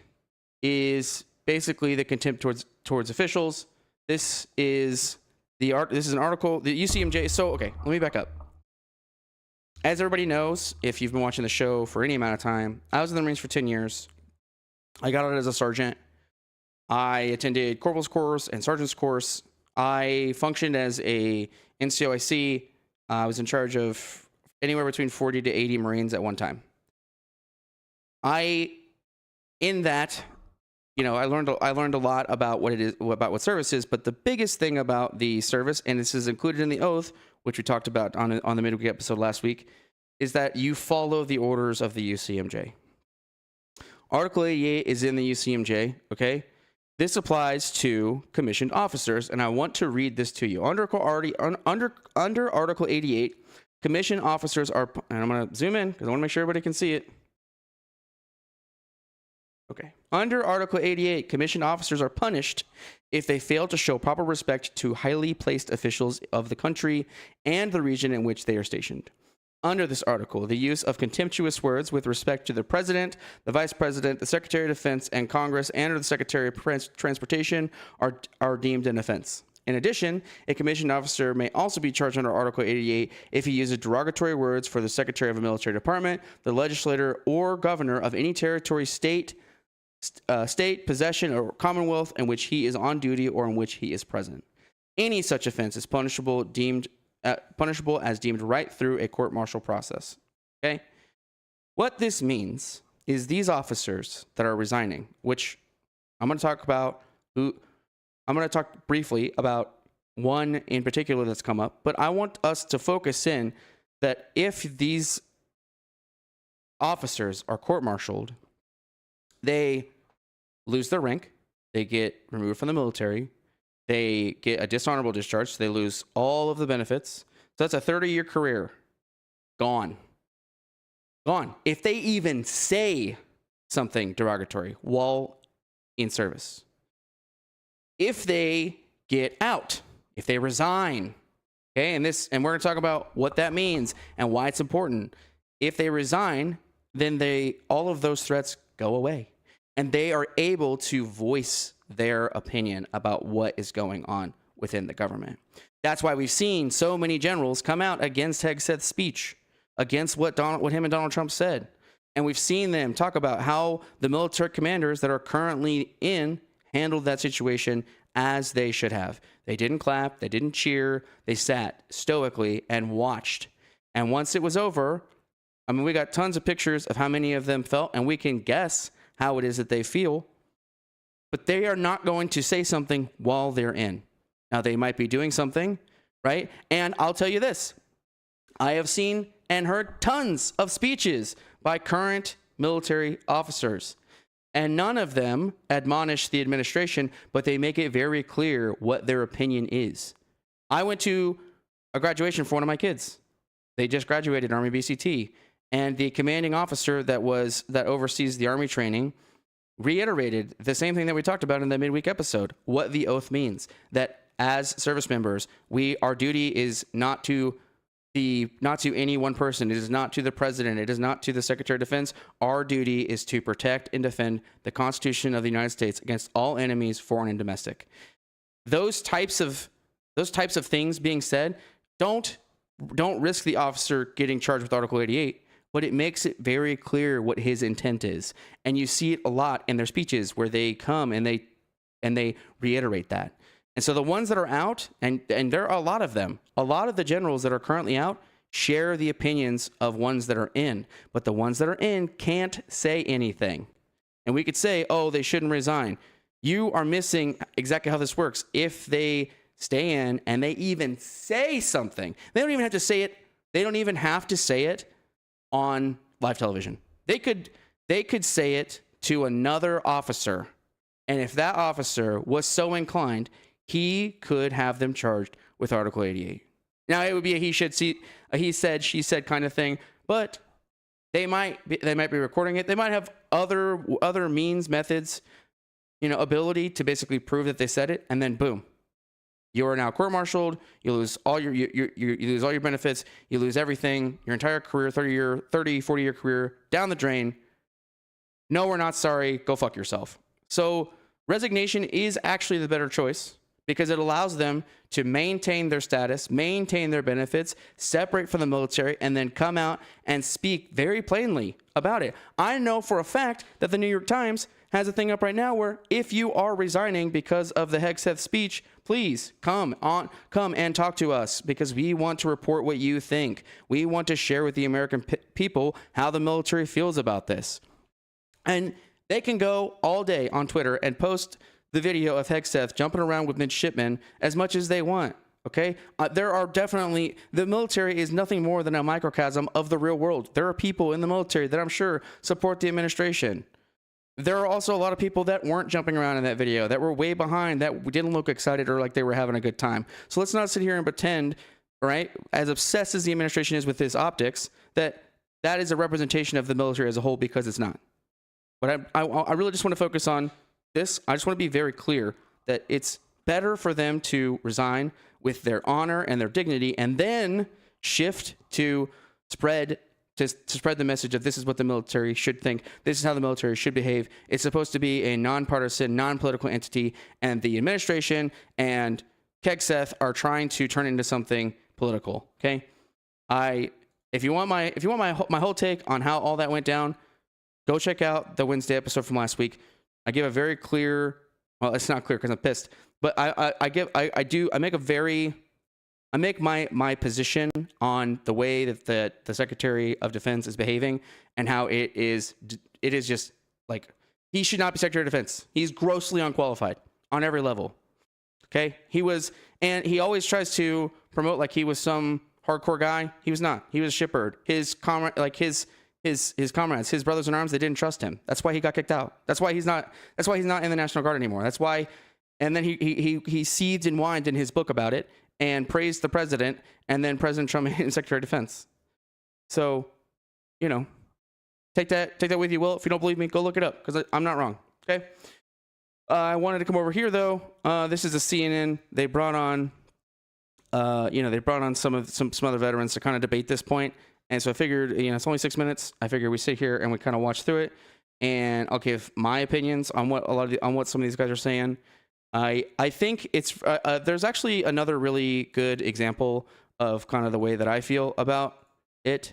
is basically the contempt towards officials. This is an article, the UCMJ. So, okay, let me back up. As everybody knows, if you've been watching the show for any amount of time, I was in the Marines for 10 years. I got out as a sergeant. I attended corporal's course and sergeant's course. I functioned as a NCOIC. I was in charge of anywhere between 40 to 80 Marines at one time. In that, I learned a lot about what it is, about what service is, but the biggest thing about the service, and this is included in the oath, which we talked about on the midweek episode last week, is that you follow the orders of the UCMJ. Article 88 is in the UCMJ, okay? This applies to commissioned officers, and I want to read this to you. Under Article 88, commissioned officers are, and I'm going to zoom in because I want to make sure everybody can see it. Okay. Under Article 88, commissioned officers are punished if they fail to show proper respect to highly placed officials of the country and the region in which they are stationed. Under this article, the use of contemptuous words with respect to the President, the Vice President, the Secretary of Defense, and Congress, and or the Secretary of Transportation are deemed an offense. In addition, a commissioned officer may also be charged under Article 88 if he uses derogatory words for the Secretary of a military department, the legislator, or governor of any territory, state, possession, or commonwealth in which he is on duty or in which he is present. Any such offense is punishable as deemed right through a court-martial process. Okay? What this means is these officers that are resigning, which I'm going to talk about I'm going to talk briefly about one in particular that's come up, but I want us to focus in that if these officers are court-martialed, they lose their rank, they get removed from the military, they get a dishonorable discharge, so they lose all of the benefits. So that's a 30-year career. Gone. Gone. If they even say something derogatory while in service. If they get out, if they resign, okay, and we're going to talk about what that means and why it's important. If they resign, then all of those threats go away, and they are able to voice their opinion about what is going on within the government. That's why we've seen so many generals come out against Hegseth's speech, against what him and Donald Trump said. And we've seen them talk about how the military commanders that are currently in handled that situation as they should have. They didn't clap, they didn't cheer, they sat stoically and watched. And once it was over, I mean, we got tons of pictures of how many of them felt, and we can guess how it is that they feel. But they are not going to say something while they're in. Now, they might be doing something, right? And I'll tell you this. I have seen and heard tons of speeches by current military officers, and none of them admonish the administration, but they make it very clear what their opinion is. I went to a graduation for one of my kids. They just graduated Army BCT, and the commanding officer that oversees the Army training reiterated the same thing that we talked about in the midweek episode, what the oath means, that as service members, our duty is not to any one person. It is not to the president. It is not to the Secretary of Defense. Our duty is to protect and defend the Constitution of the United States against all enemies, foreign and domestic. Those types of things being said, don't risk the officer getting charged with Article 88, but it makes it very clear what his intent is. And you see it a lot in their speeches where they come and they reiterate that. And so the ones that are out, and there are a lot of them, a lot of the generals that are currently out share the opinions of ones that are in, but the ones that are in can't say anything. And we could say, oh, they shouldn't resign. You are missing exactly how this works. If they stay in and they even say something, they don't even have to say it. They don't even have to say it on live television. They could say it to another officer. And if that officer was so inclined, he could have them charged with Article 88. Now, it would be a he said, she said kind of thing, but they might be recording it. They might have other methods, ability to basically prove that they said it, and then boom, you are now court-martialed. You lose all you lose all your benefits. You lose everything. Your entire career, 40-year career, down the drain. No, we're not sorry. Go fuck yourself. So resignation is actually the better choice, because it allows them to maintain their status, maintain their benefits, separate from the military, and then come out and speak very plainly about it. I know for a fact that the New York Times has a thing up right now where if you are resigning because of the Hegseth speech, please come and talk to us, because we want to report what you think. We want to share with the American people how the military feels about this. And they can go all day on Twitter and post the video of Hegseth jumping around with midshipmen as much as they want, okay? There are definitely, the military is nothing more than a microcosm of the real world. There are people in the military that I'm sure support the administration. There are also a lot of people that weren't jumping around in that video, that were way behind, that didn't look excited or like they were having a good time. So let's not sit here and pretend, right, as obsessed as the administration is with this optics, that is a representation of the military as a whole, because it's not. But I really just want to focus on this. I just want to be very clear that it's better for them to resign with their honor and their dignity, and then shift to spread the message of this is what the military should think. This is how the military should behave. It's supposed to be a nonpartisan, non-political entity, and the administration and Hegseth are trying to turn into something political. Okay, if you want my whole take on how all that went down, go check out the Wednesday episode from last week. I give a very clear, well, it's not clear because I'm pissed, but I make my position on the way that the Secretary of Defense is behaving, and how it is just like, he should not be Secretary of Defense. He's grossly unqualified on every level. Okay, and he always tries to promote like he was some hardcore guy. He was not. He was a shitbird. His comrades, his brothers in arms, they didn't trust him. That's why he got kicked out. That's why he's not in the National Guard anymore. That's why. And then he seethed and whined in his book about it and praised the president, and then President Trump and Secretary of Defense. So, take that with you. Well, if you don't believe me, go look it up, because I'm not wrong. Okay. I wanted to come over here though. This is a CNN. They brought on, some other veterans to kind of debate this point. And so I figured, it's only 6 minutes. I figured we sit here and we kind of watch through it, and I'll give my opinions on what some of these guys are saying. I think it's there's actually another really good example of kind of the way that I feel about it.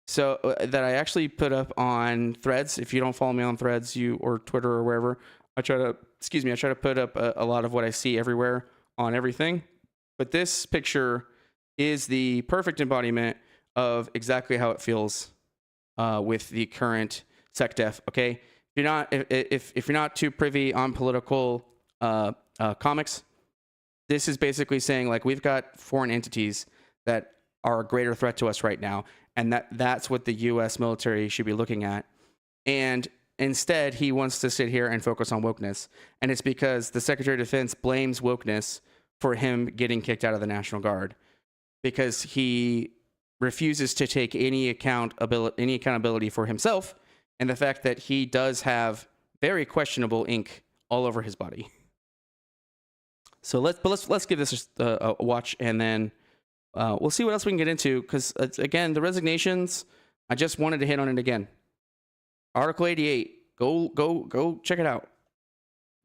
So that I actually put up on Threads. If you don't follow me on Threads, or Twitter or wherever, I try to put up a lot of what I see everywhere on everything. But this picture is the perfect embodiment of exactly how it feels with the current SecDef. Okay, if you're not too privy on political comics, this is basically saying like we've got foreign entities that are a greater threat to us right now, and that's what the U.S. military should be looking at. And instead, he wants to sit here and focus on wokeness, and it's because the Secretary of Defense blames wokeness for him getting kicked out of the National Guard because he refuses to take any accountability for himself and the fact that he does have very questionable ink all over his body. So let's give this a watch, and then we'll see what else we can get into. Because again, the resignations, I just wanted to hit on it again. Article 88. Go check it out.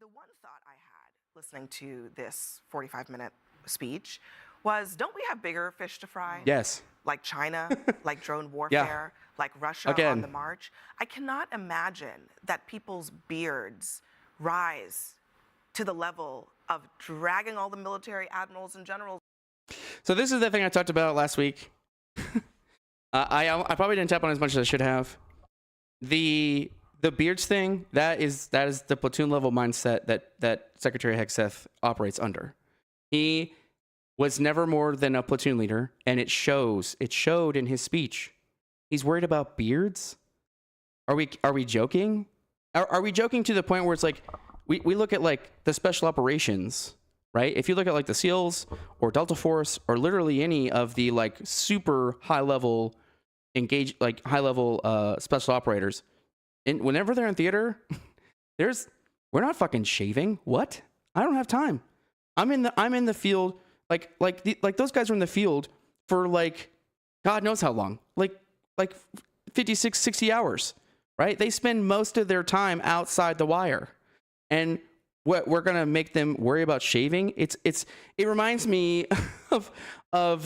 The one thought I had listening to this 45-minute speech was, don't we have bigger fish to fry? Yes. Like China, like drone warfare, like Russia on the march. I cannot imagine that people's beards rise to the level of dragging all the military admirals and generals. So this is the thing I talked about last week. I probably didn't tap on as much as I should have. The beards thing, that is the platoon level mindset that Secretary Hegseth operates under. He was never more than a platoon leader, and it shows. It showed in his speech. He's worried about beards? Are we joking? Are we joking to the point where it's like we look at like the special operations, right? If you look at like the SEALs or Delta Force or literally any of the like super high level special operators, and whenever they're in theater, we're not fucking shaving. What? I don't have time. I'm in the field like those guys are in the field for like God knows how long. Like 56, 60 hours, right? They spend most of their time outside the wire. And what we're gonna make them worry about shaving? It reminds me of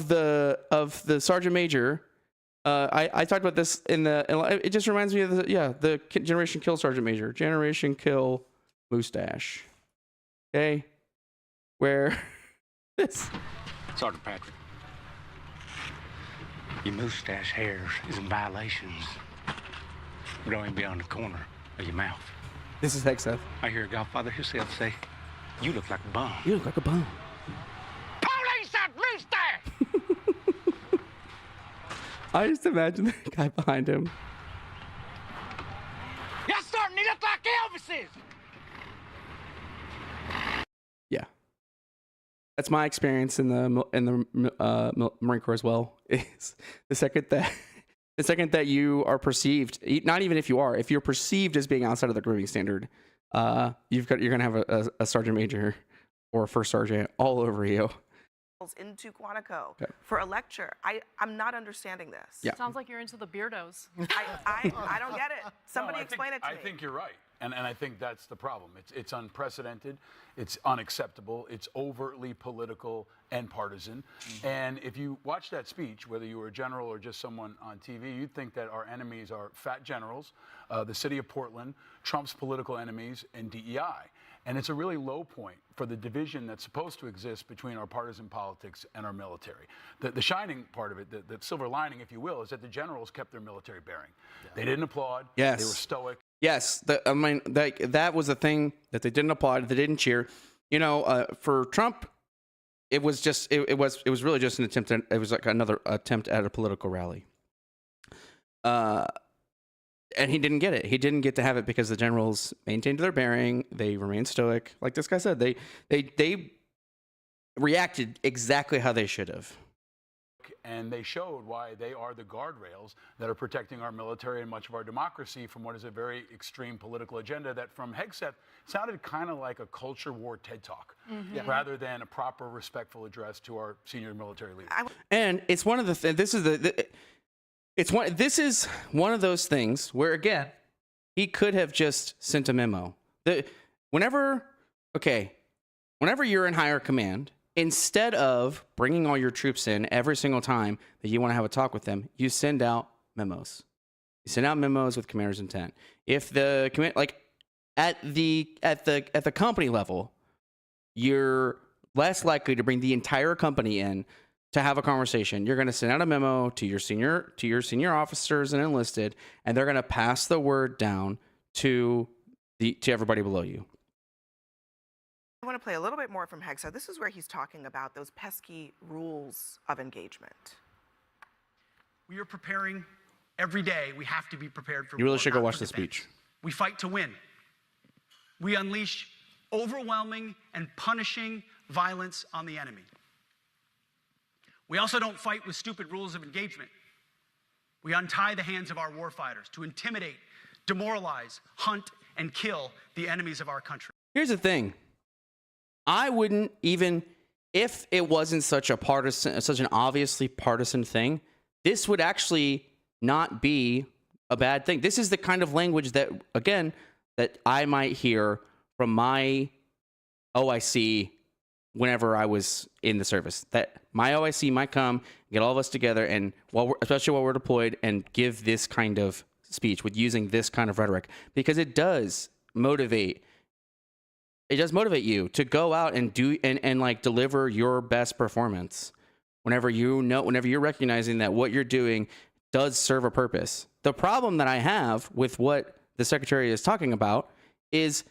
the Sergeant Major. I talked about this it just reminds me of the Generation Kill Sergeant Major. Generation Kill mustache. Okay? Where this Sergeant Patrick, your mustache hairs is in violations. But don't even be on the corner of your mouth. This is Hegseth. I hear Godfather himself say, you look like a bum. You look like a bum. Police that mustache! I just imagine the guy behind him. You're starting to look like Elvis's! Yeah. That's my experience in the Marine Corps as well. Is the second that you are perceived, not even if you're perceived as being outside of the grooming standard, you're gonna have a sergeant major or a first sergeant all over you. Into Quantico for a lecture. I'm not understanding this. Yeah. Sounds like you're into the beardos. I don't get it. Somebody explain it to me. I think you're right. And I think that's the problem. It's unprecedented. It's unacceptable. It's overtly political and partisan. Mm-hmm. And if you watch that speech, whether you were a general or just someone on TV, you'd think that our enemies are fat generals, the city of Portland, Trump's political enemies, and DEI. And it's a really low point for the division that's supposed to exist between our partisan politics and our military. The shining part of it, the silver lining, if you will, is that the generals kept their military bearing. Yeah. They didn't applaud. Yes. They were stoic. Yes. That was the thing that they didn't applaud. They didn't cheer. You know, for Trump, it was really just an attempt. It was like another attempt at a political rally. And he didn't get it. He didn't get to have it because the generals maintained their bearing. They remained stoic. Like this guy said, they reacted exactly how they should have. And they showed why they are the guardrails that are protecting our military and much of our democracy from what is a very extreme political agenda that from Hegseth sounded kind of like a culture war TED Talk rather than a proper respectful address to our senior military leaders. And it's one of the this is one of those things where, again, he could have just sent a memo. Whenever you're in higher command, instead of bringing all your troops in every single time that you want to have a talk with them, you send out memos. You send out memos with commander's intent. If the command, at the company level, you're less likely to bring the entire company in to have a conversation. You're going to send out a memo to your senior officers and enlisted, and they're going to pass the word down to everybody below you. I want to play a little bit more from Hexa. This is where he's talking about those pesky rules of engagement. We are preparing every day. We have to be prepared for You really war, should go not watch for the defense. speech. We fight to win. We unleash overwhelming and punishing violence on the enemy. We also don't fight with stupid rules of engagement. We untie the hands of our warfighters to intimidate, demoralize, hunt, and kill the enemies of our country. Here's the thing. I wouldn't even, if it wasn't such an obviously partisan thing, this would actually not be a bad thing. This is the kind of language that, again, that I might hear from my OIC whenever I was in the service. That my OIC might come, get all of us together, and especially while we're deployed, and give this kind of speech with using this kind of rhetoric, because it does motivate. It does motivate you to go out and do and like deliver your best performance whenever you're recognizing that what you're doing does serve a purpose. The problem that I have with what the secretary is talking about is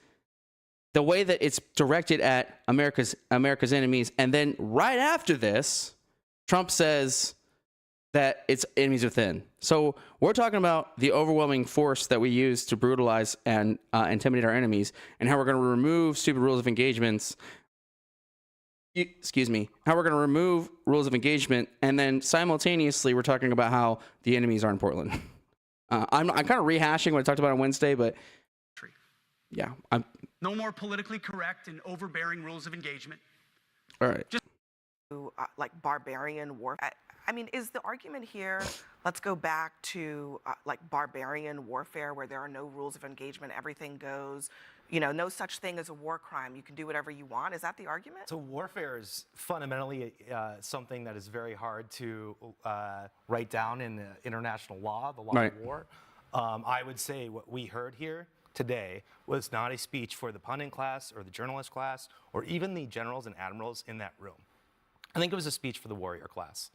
the way that it's directed at America's enemies, and then right after this, Trump says that it's enemies within. So we're talking about the overwhelming force that we use to brutalize and intimidate our enemies, and how we're going to remove stupid rules of engagements. Excuse me. How we're going to remove rules of engagement, and then simultaneously we're talking about how the enemies are in Portland. I'm kind of rehashing what I talked about on Wednesday, but yeah, no more politically correct and overbearing rules of engagement. All right. Like barbarian warfare. I mean, is the argument here, let's go back to like barbarian warfare where there are no rules of engagement, everything goes, no such thing as a war crime. You can do whatever you want. Is that the argument? So warfare is fundamentally something that is very hard to write down in the international law, the law Right. of war. I would say what we heard here today was not a speech for the pundit class or the journalist class or even the generals and admirals in that room. I think it was a speech for the warrior class.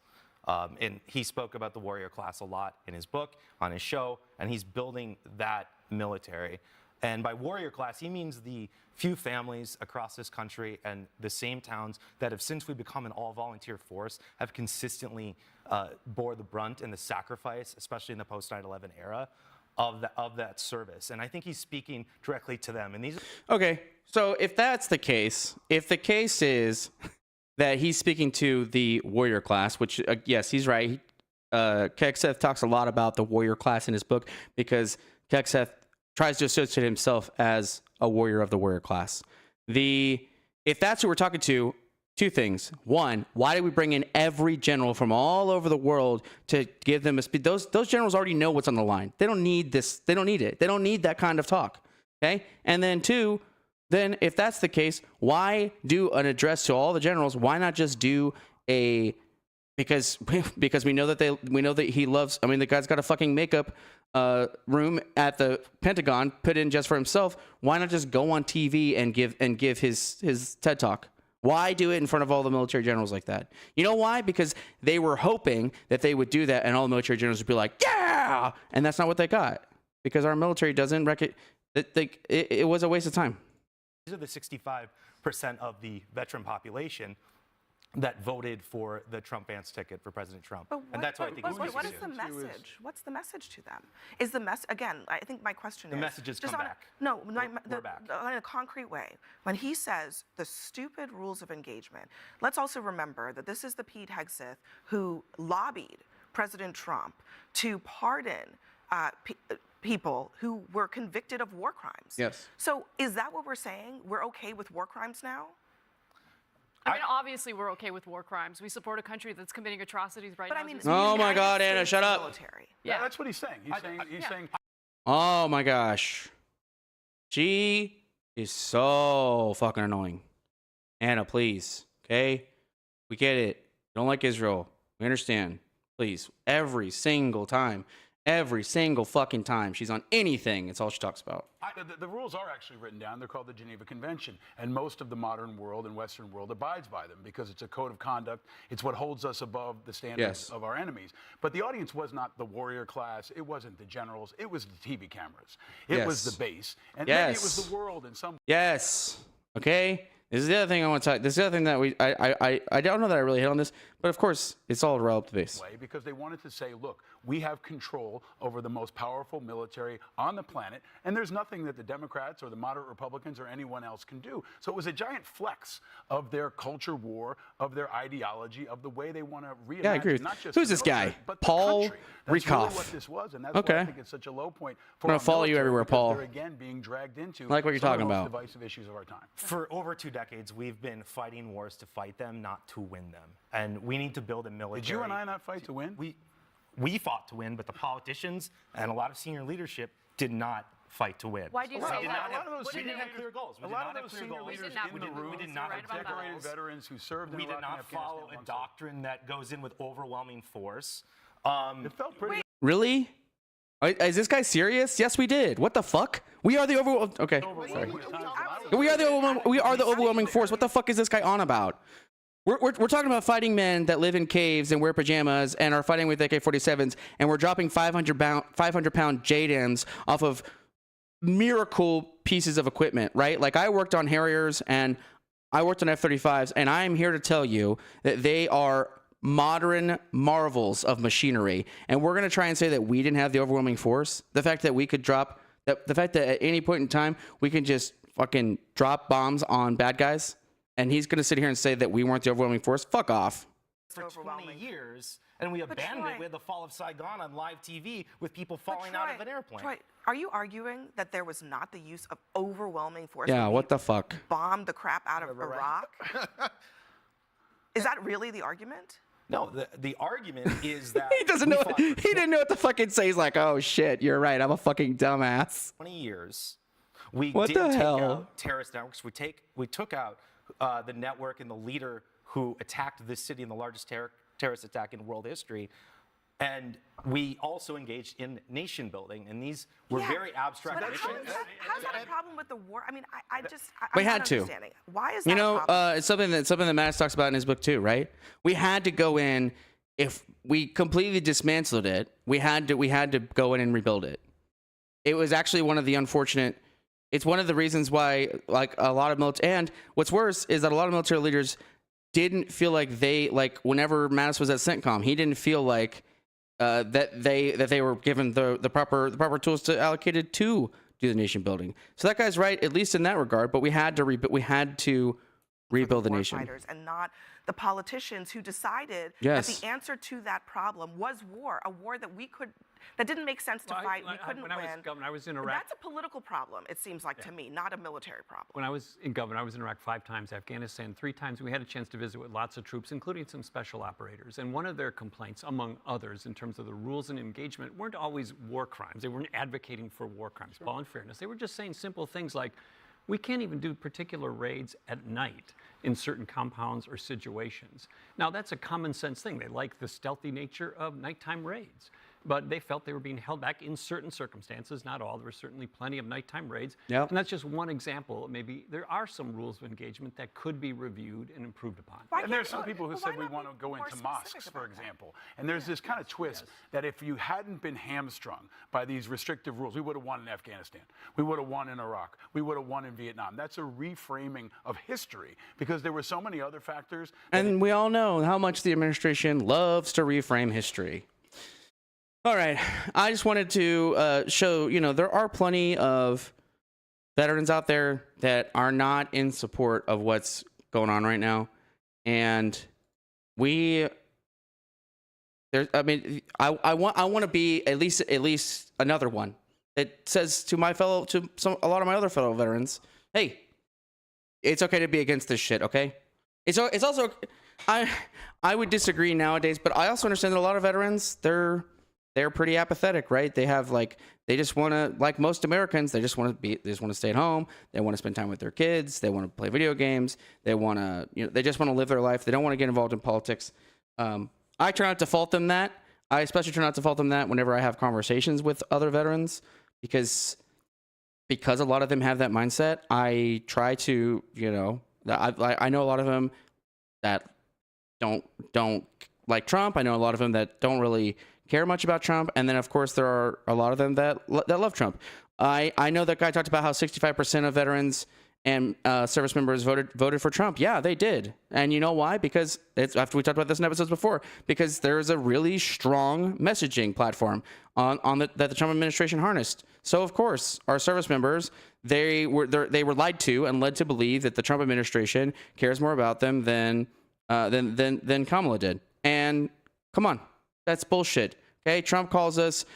And he spoke about the warrior class a lot in his book, on his show, and he's building that military. And by warrior class, he means the few families across this country and the same towns that have, since we become an all-volunteer force, have consistently bore the brunt and the sacrifice, especially in the post-9/11 era, of that service. And I think he's speaking directly to them. And these. Okay, so if that's the case, if the case is that he's speaking to the warrior class, which yes, he's right. Kekseth talks a lot about the warrior class in his book because Kekseth tries to associate himself as a warrior of the warrior class. If that's who we're talking to, two things. One, why did we bring in every general from all over the world to give them a speech? Those generals already know what's on the line. They don't need this. They don't need it. They don't need that kind of talk. Okay? And then two, then if that's the case, why do an address to all the generals? Why not just do because we know that he loves, I mean, the guy's got a fucking makeup room at the Pentagon put in just for himself. Why not just go on TV and give his TED Talk? Why do it in front of all the military generals like that? You know why? Because they were hoping that they would do that and all the military generals would be like, yeah! And that's not what they got. Because our military doesn't it was a waste of time. These are the 65% of the veteran population that voted for the Trump-Vance ticket for President Trump. And that's why I think what is the message? What's the message to them? Is the message, again, I think my question is... The message is come back. We're back. In a concrete way. When he says the stupid rules of engagement, let's also remember that this is the Pete Hegseth who lobbied President Trump to pardon people who were convicted of war crimes. Yes. So is that what we're saying? We're okay with war crimes now? I mean, obviously, we're okay with war crimes. We support a country that's committing atrocities right now. Oh my God, Anna, shut up. Military. Yeah, that's what he's saying. He's saying. Oh my gosh. She is so fucking annoying. Anna, please. Okay? We get it. You don't like Israel. We understand. Please. Every single time. Every single fucking time she's on anything, it's all she talks about. The rules are actually written down. They're called the Geneva Convention. And most of the modern world and Western world abides by them because it's a code of conduct. It's what holds us above the standards of our enemies. But the audience was not the warrior class. It wasn't the generals. It was the TV cameras. It was the base. And maybe it was the world in some... Yes. Okay? This is the other thing I want to talk. This is the other thing that I don't know that I really hit on this, but of course it's all relative base. Because they wanted to say, look, we have control over the most powerful military on the planet, and there's nothing that the Democrats or the moderate Republicans or anyone else can do. So it was a giant flex of their culture war, of their ideology, of the way they want to reimagine. Yeah, I agree. Not just who's this guy? Paul Rikoff. That's really what this was, and that's why I think it's such a low point for I'm gonna follow you everywhere, Paul. They're again being dragged into I like what you're talking about. Divisive issues of our time. For over 2 decades, we've been fighting wars to fight them, not to win them. And we need to build a military. Did you and I not fight to win? We fought to win, but the politicians and a lot of senior leadership did not fight to win. Why do you say that? We didn't have clear goals. A lot of those senior leaders in the room, we did not have decorated veterans who served in We did Iraq and not follow Afghanistan a doctrine that goes in with overwhelming force. It felt pretty... Really? Is this guy serious? Yes, we did. What the fuck? We are the okay. Sorry. We are the overwhelming force. What the fuck is this guy on about? We're talking about fighting men that live in caves and wear pajamas and are fighting with AK-47s, and we're dropping 500-pound JDAMs off of miracle pieces of equipment, right? Like, I worked on Harriers and I worked on F-35s, and I'm here to tell you that they are modern marvels of machinery. And we're going to try and say that we didn't have the overwhelming force. The fact that we could drop, the fact that at any point in time we can just fucking drop bombs on bad guys, and he's going to sit here and say that we weren't the overwhelming force. Fuck off. For 20 years, and we abandoned it. We had the fall of Saigon on live TV with people falling out of an airplane. Troy, are you arguing that there was not the use of overwhelming force? Yeah, what the fuck? Bombed the crap out of Iraq? Is that really the argument? No, the argument is that he doesn't know. He didn't know what to fucking say. He's like, oh shit, you're right. I'm a fucking dumbass. 20 years. We what did the take hell? Out terrorist networks. We took out the network and the leader who attacked this city in the largest terrorist attack in world history. And we also engaged in nation building, and these were very abstract missions. How's that a problem with the war? I mean, I'm we not had to. Understanding. Why is that? You know, it's something that Matt talks about in his book too, right? We had to go in. If we completely dismantled it, we had to go in and rebuild it. It was actually one of the unfortunate. It's one of the reasons why, like, a lot of military, and what's worse is that a lot of military leaders didn't feel like whenever Mattis was at CENTCOM, he didn't feel like that they were given the proper tools to allocated to do the nation building. So that guy's right, at least in that regard. But we had to rebuild the nation, and not the politicians who decided that the answer to that problem was war, a war that didn't make sense to fight. We couldn't win. When I was governor, I was in Iraq. That's a political problem, it seems like to me, not a military problem. When I was governor, I was in Iraq 5 times, Afghanistan 3 times. We had a chance to visit with lots of troops, including some special operators. And one of their complaints, among others, in terms of the rules and engagement, weren't always war crimes. They weren't advocating for war crimes, Paul, in fairness. They were just saying simple things like, we can't even do particular raids at night in certain compounds or situations. Now, that's a common sense thing. They like the stealthy nature of nighttime raids. But they felt they were being held back in certain circumstances, not all. There were certainly plenty of nighttime raids. Yep. And that's just one example. Maybe there are some rules of engagement that could be reviewed and improved upon. And there's some people who said we want to go into mosques, for example. And there's this kind of twist that if you hadn't been hamstrung by these restrictive rules, we would have won in Afghanistan. We would have won in Iraq. We would have won in Vietnam. That's a reframing of history because there were so many other factors. And we all know how much the administration loves to reframe history. All right, I just wanted to show, there are plenty of veterans out there that are not in support of what's going on right now. And I want to be at least another one that says to a lot of my other fellow veterans, hey, it's okay to be against this shit, okay? It's also, I would disagree nowadays, but I also understand that a lot of veterans, they're pretty apathetic, right? They have they just want to, like most Americans, they just want to stay at home. They want to spend time with their kids. They want to play video games. They want to, they just want to live their life. They don't want to get involved in politics. I try not to fault them that. I especially try not to fault them that whenever I have conversations with other veterans, because a lot of them have that mindset. I try to, I know a lot of them that don't like Trump. I know a lot of them that don't really care much about Trump, and then of course there are a lot of them that love Trump. I know that guy talked about how 65% of veterans and service members voted for Trump. Yeah, they did. And you know why? Because it's after we talked about this in episodes before, because there's a really strong messaging platform that the Trump administration harnessed. So of course, our service members, they were lied to and led to believe that the Trump administration cares more about them than Kamala did. And come on, that's bullshit. Okay, Trump calls us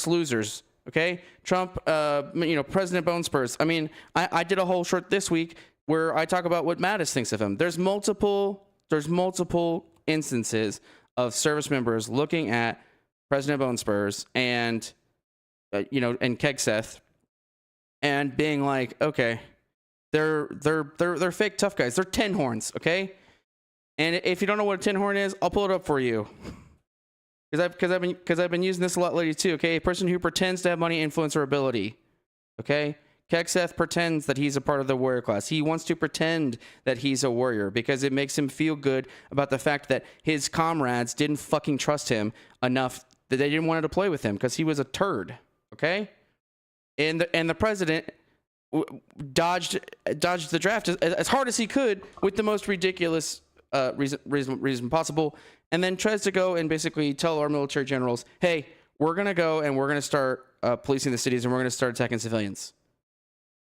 losers. Okay, Trump, President Bone Spurs. I mean, I did a whole short this week where I talk about what Mattis thinks of him. There's multiple instances of service members looking at President Bone Spurs and and Kegseth and being like, okay, they're fake tough guys. They're tin horns. And if you don't know what a tin horn is, I'll pull it up for you. Because I've been using this a lot lately too. Okay, a person who pretends to have money, influence, or ability. Okay, Kegseth pretends that he's a part of the warrior class. He wants to pretend that he's a warrior because it makes him feel good about the fact that his comrades didn't fucking trust him enough that they didn't want to deploy with him because he was a turd. Okay, and the president dodged the draft as hard as he could with the most ridiculous reason possible, and then tries to go and basically tell our military generals, hey, we're going to go and we're going to start policing the cities and we're going to start attacking civilians.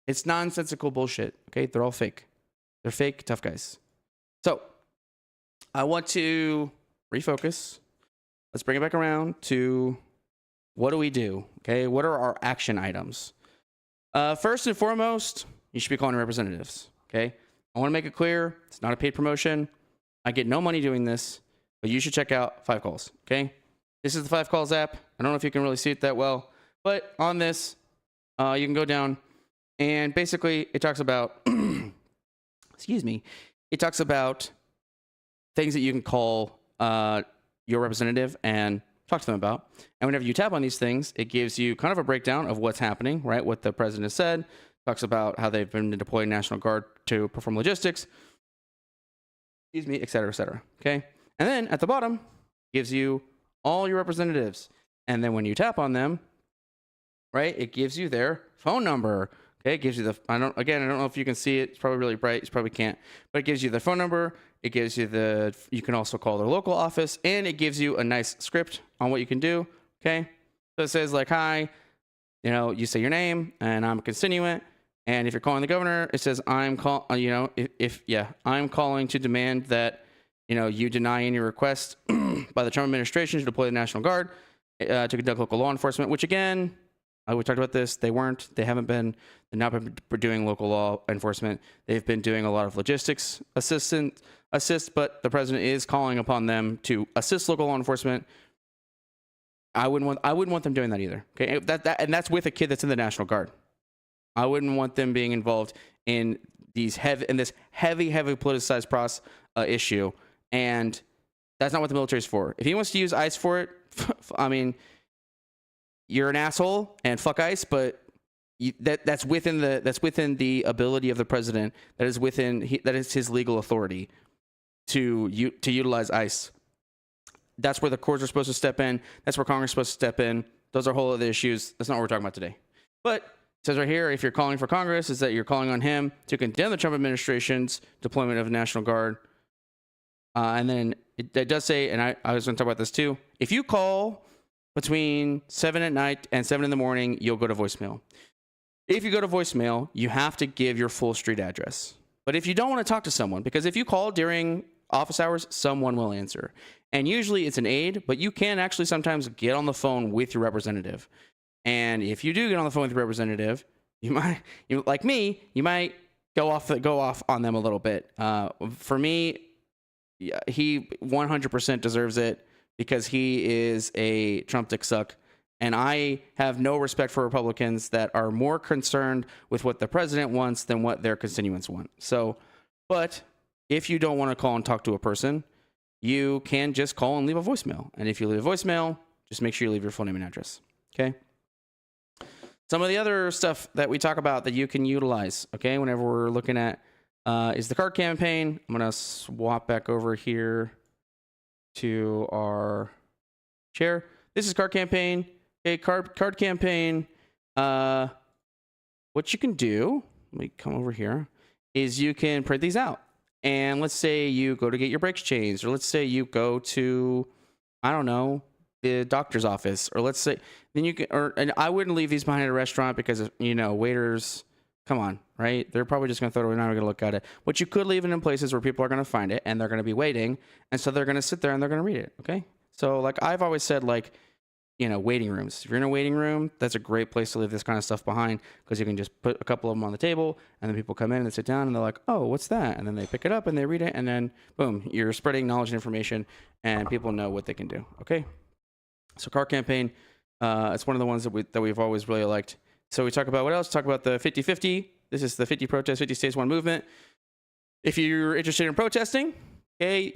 It's nonsensical bullshit. Okay, they're all fake. They're fake tough guys. So I want to refocus. Let's bring it back around to what do we do? Okay, what are our action items? First and foremost, you should be calling representatives. Okay, I want to make it clear, it's not a paid promotion. I get no money doing this, but you should check out 5 Calls, okay? This is the 5 Calls app. I don't know if you can really see it that well, but on this, you can go down, and basically it talks about, it talks about things that you can call your representative and talk to them about. And whenever you tap on these things, it gives you kind of a breakdown of what's happening, right? What the president has said, talks about how they've been deploying National Guard to perform logistics, et cetera, okay? And then at the bottom, gives you all your representatives. And then when you tap on them, right, it gives you their phone number. Okay, it gives you I don't know if you can see it. It's probably really bright. You probably can't. But it gives you their phone number. It gives you you can also call their local office. And it gives you a nice script on what you can do. Okay? So it says like, hi, you say your name, and I'm a constituent. And if you're calling the governor, it says I'm calling to demand that you deny any request by the Trump administration to deploy the National Guard to conduct local law enforcement. Which again, we talked about this. They're not been doing local law enforcement. They've been doing a lot of logistics assist, but the president is calling upon them to assist local law enforcement. I wouldn't want them doing that either. Okay, and that's with a kid that's in the National Guard. I wouldn't want them being involved in this heavy politicized issue, and that's not what the military is for. If he wants to use ICE for it, I mean, you're an asshole and fuck ICE, but that's within the ability of the president. That is his legal authority to utilize ICE. That's where the courts are supposed to step in. That's where Congress is supposed to step in. Those are whole other issues. That's not what we're talking about today. But it says right here, if you're calling for Congress, is that you're calling on him to condemn the Trump administration's deployment of the National Guard. And then it does say, and I was going to talk about this too, if you call between 7 at night and 7 in the morning, you'll go to voicemail. If you go to voicemail, you have to give your full street address. But if you don't want to talk to someone, because if you call during office hours, someone will answer. And usually it's an aide, but you can actually sometimes get on the phone with your representative. And if you do get on the phone with your representative, you might go off on them a little bit. For me, he 100% deserves it because he is a Trump dick suck. And I have no respect for Republicans that are more concerned with what the president wants than what their constituents want. So, but if you don't want to call and talk to a person, you can just call and leave a voicemail. And if you leave a voicemail, just make sure you leave your full name and address. Okay. Some of the other stuff that we talk about that you can utilize, okay, whenever we're looking at is the card campaign. I'm going to swap back over here to our chair. This is card campaign. Okay, card campaign. What you can do, let me come over here, is you can print these out. And let's say you go to get your brakes changed, or let's say you go to, I don't know, the doctor's office, or let's say, then you can, and I wouldn't leave these behind at a restaurant because, you know, waiters, come on, right? They're probably just going to throw it away, not going to look at it. But you could leave it in places where people are going to find it and they're going to be waiting. And so they're going to sit there and they're going to read it. Okay. So like I've always said, like, you know, waiting rooms. If you're in a waiting room, that's a great place to leave this kind of stuff behind because you can just put a couple of them on the table and then people come in and they sit down and they're like, oh, what's that? And then they pick it up and they read it and then boom, you're spreading knowledge and information and people know what they can do. Okay. So card campaign, it's one of the ones that we've always really liked. So we talk about what else? Talk about the 50-50. This is the 50 protest, 50 states, one movement. If you're interested in protesting, okay,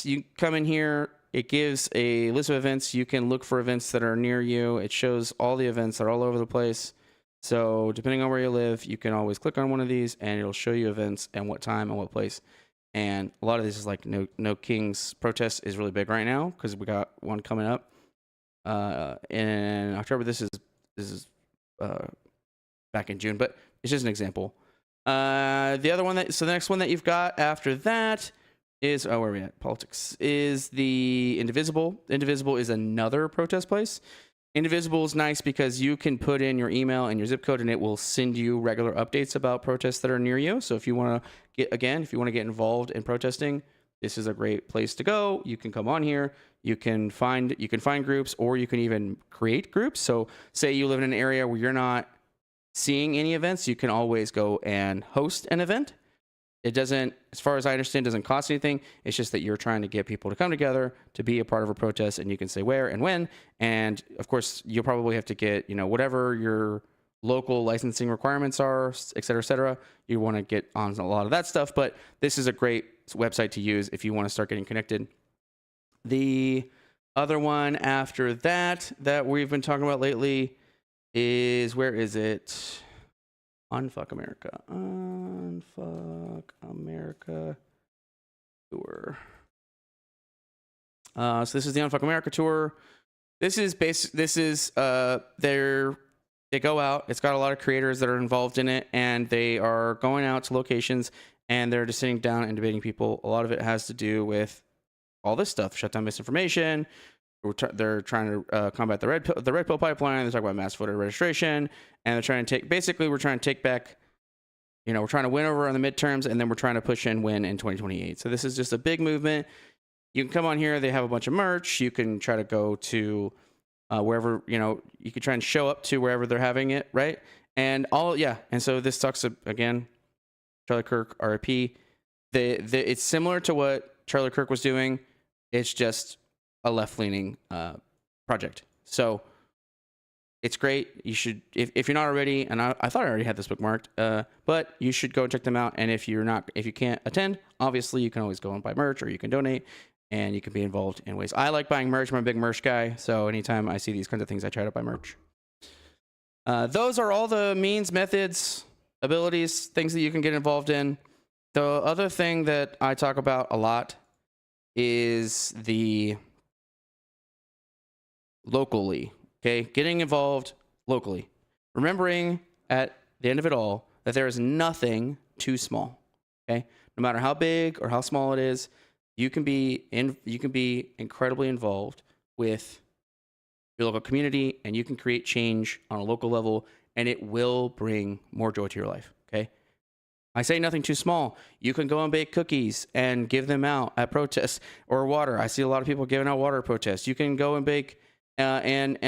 you come in here. It gives a list of events. You can look for events that are near you. It shows all the events that are all over the place. So depending on where you live, you can always click on one of these and it'll show you events and what time and what place. And a lot of this is like No Kings protest is really big right now because we got one coming up in October. This is back in June, but it's just an example. The other one so the next one that you've got after that is, where are we at? Politics is the Indivisible. Indivisible is another protest place. Indivisible is nice because you can put in your email and your zip code and it will send you regular updates about protests that are near you. So if you want to get involved in protesting, this is a great place to go. You can come on here. You can find groups, or you can even create groups. So say you live in an area where you're not seeing any events, you can always go and host an event. It doesn't, as far as I understand, doesn't cost anything. It's just that you're trying to get people to come together to be a part of a protest, and you can say where and when. And of course, you'll probably have to get, whatever your local licensing requirements are, et cetera, et cetera. You want to get on a lot of that stuff, but this is a great website to use if you want to start getting connected. The other one after that we've been talking about lately is, where is it? Unfuck America. Unfuck America tour. So this is the Unfuck America tour. They go out. It's got a lot of creators that are involved in it, and they are going out to locations and they're just sitting down and debating people. A lot of it has to do with all this stuff: shut down misinformation. They're trying to combat the red pill pipeline. They're talking about mass voter registration, and they're trying to we're trying to take back, we're trying to win over on the midterms, and then we're trying to push and win in 2028. So this is just a big movement. You can come on here. They have a bunch of merch. You can try to go to wherever, you can try and show up to wherever they're having it, right? And and so this talks again, Charlie Kirk, RIP. It's similar to what Charlie Kirk was doing. It's just a left-leaning project. So it's great. You should, if you're not already, and I thought I already had this bookmarked, but you should go check them out. And if you can't attend, obviously you can always go and buy merch, or you can donate, and you can be involved in ways. I like buying merch. I'm a big merch guy. So anytime I see these kinds of things, I try to buy merch. Those are all the means, methods, abilities, things that you can get involved in. The other thing that I talk about a lot is the locally, okay? Getting involved locally. Remembering at the end of it all that there is nothing too small, okay? No matter how big or how small it is, you can be incredibly involved with your local community, and you can create change on a local level, and it will bring more joy to your life, okay? I say nothing too small. You can go and bake cookies and give them out at protests, or water. I see a lot of people giving out water at protests. You can go and bake and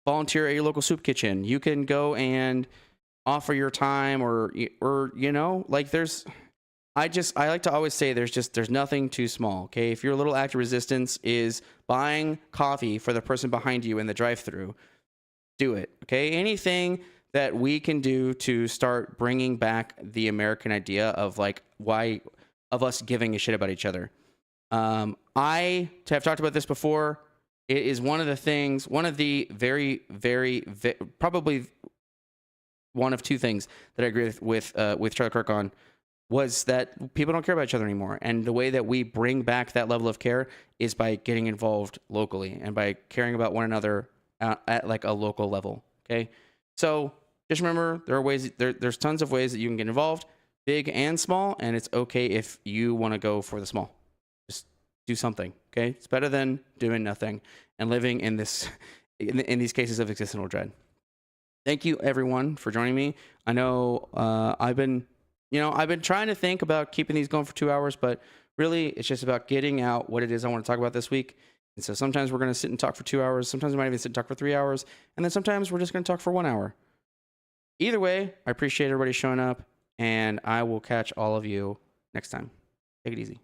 volunteer at your local soup kitchen. You can go and offer your time, or like I like to always say there's nothing too small. Okay, if your little act of resistance is buying coffee for the person behind you in the drive-thru, do it. Okay, anything that we can do to start bringing back the American idea of of us giving a shit about each other. I have talked about this before. It is one of the very, probably one of two things that I agree with Charlie Kirk on, was that people don't care about each other anymore. And the way that we bring back that level of care is by getting involved locally and by caring about one another at like a local level. Okay. So just remember, there are ways, there's tons of ways that you can get involved, big and small. And it's okay if you want to go for the small. Just do something. Okay. It's better than doing nothing and living in this, in these cases of existential dread. Thank you everyone for joining me. I know, I've been trying to think about keeping these going for 2 hours, but really it's just about getting out what it is I want to talk about this week. And so sometimes we're going to sit and talk for 2 hours. Sometimes we might even sit and talk for 3 hours. And then sometimes we're just going to talk for 1 hour. Either way, I appreciate everybody showing up, and I will catch all of you next time. Take it easy.